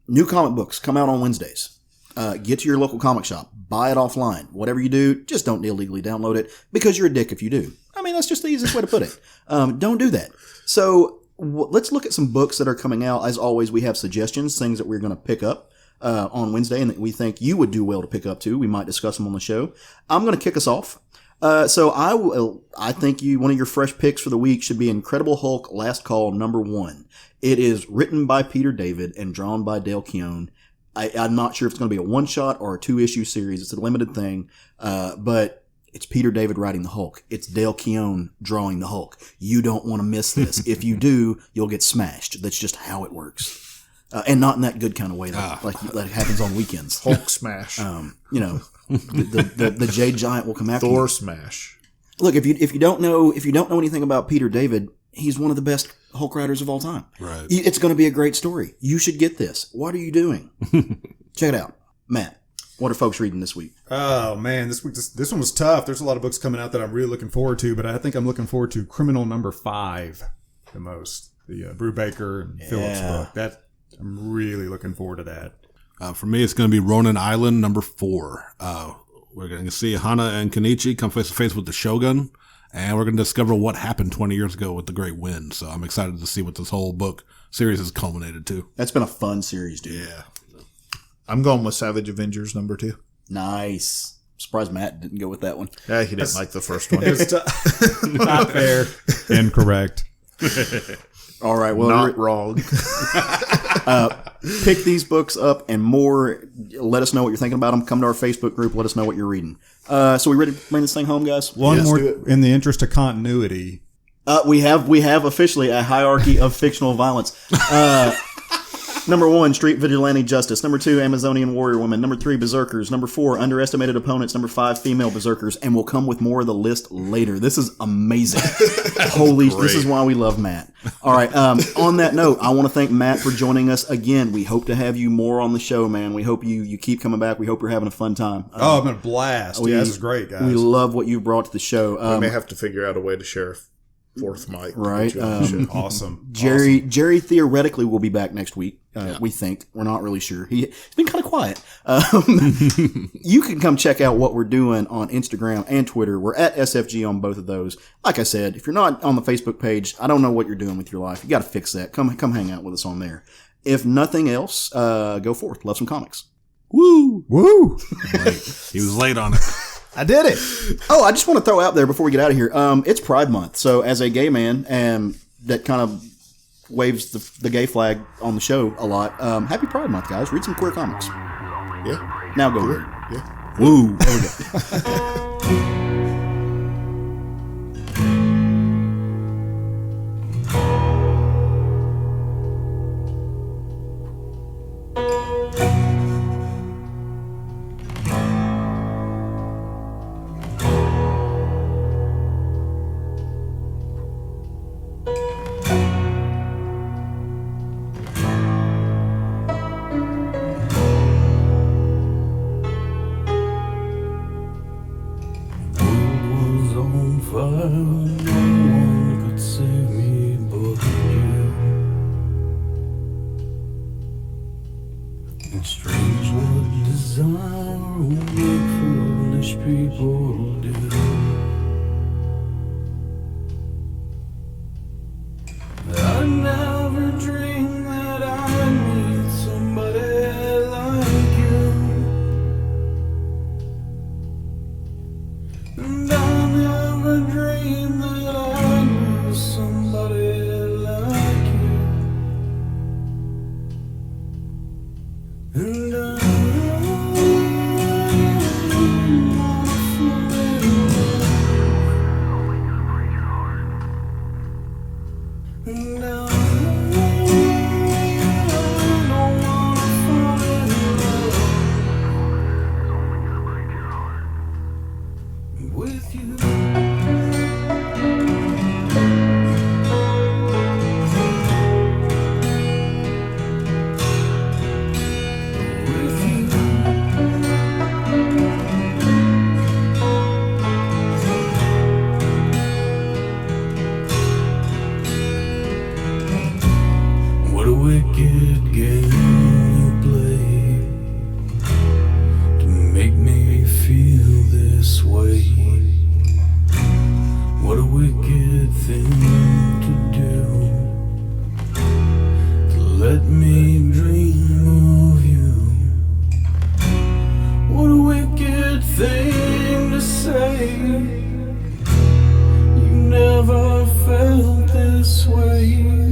new comic books come out on Wednesdays. Get to your local comic shop. Buy it offline. Whatever you do, just don't illegally download it because you're a dick if you do. I mean, that's just the easiest way to put it. Don't do that. So let's look at some books that are coming out. As always, we have suggestions, things that we're going to pick up on Wednesday and that we think you would do well to pick up too. We might discuss them on the show. I'm going to kick us off. So I think one of your fresh picks for the week should be Incredible Hulk Last Call #1. It is written by Peter David and drawn by Dale Keown. I'm not sure if it's going to be a one-shot or a 2-issue series. It's a limited thing, but it's Peter David writing the Hulk. It's Dale Keown drawing the Hulk. You don't want to miss this. If you do, you'll get smashed. That's just how it works. And not in that good kind of way, like that happens on weekends. Hulk smash. The Jade Giant will come after you. Thor smash. Look, if you don't know anything about Peter David, he's one of the best Hulk writers of all time. Right. It's going to be a great story. You should get this. What are you doing? Check it out. Matt, what are folks reading this week? Oh man, this week this one was tough. There's a lot of books coming out that I'm really looking forward to, but I think I'm looking forward to Criminal '5 the most. The Brubaker and Phillips book. That I'm really looking forward to that. For me, it's going to be Ronin Island #4. We're going to see Hana and Kenichi come face to face with the Shogun, and we're going to discover what happened 20 years ago with the Great Wind. So I'm excited to see what this whole book series has culminated to. That's been a fun series, dude. Yeah. I'm going with Savage Avengers #2. Nice. Surprised Matt didn't go with that one. Yeah, he didn't like the first one. Not fair. Incorrect. All right. Well, Not wrong. pick these books up and more. Let us know what you're thinking about them. Come to our Facebook group. Let us know what you're reading. So we ready to bring this thing home, guys? One more do it. in the interest of continuity. We have officially a hierarchy of fictional violence. #1, Street Vigilante Justice. #2, Amazonian Warrior Women. #3, Berserkers. #4, Underestimated Opponents. #5, Female Berserkers. And we'll come with more of the list later. This is amazing. This is why we love Matt. All right. On that note, I want to thank Matt for joining us again. We hope to have you more on the show, man. We hope you keep coming back. We hope you're having a fun time. I've been a blast. This is great, guys. We love what you've brought to the show. We may have to figure out a way to share a fourth mic. Right. Awesome. Jerry theoretically will be back next week. We think. We're not really sure. He's been kind of quiet. You can come check out what we're doing on Instagram and Twitter. We're at SFG on both of those. Like I said, if you're not on the Facebook page, I don't know what you're doing with your life. You got to fix that. Come hang out with us on there. If nothing else, go forth. Love some comics. Woo! He was late on it. I did it. Oh, I just want to throw out there before we get out of here. It's Pride Month. So as a gay man, and that kind of waves the gay flag on the show a lot. Happy Pride Month, guys. Read some queer comics. Yeah. Now go read. Yeah. Woo. There we go. Was on fire, no one could save me but you. And strange what desire will make foolish people do. I never dreamed that I'd meet somebody like you. And I never dreamed that I knew somebody like you. And I wanna fall in love. And I don't wanna fall in love with you. With you. What a wicked game you play to make me feel this way. What a wicked thing to do, to let me dream of you. What a wicked thing to say. You never felt this way.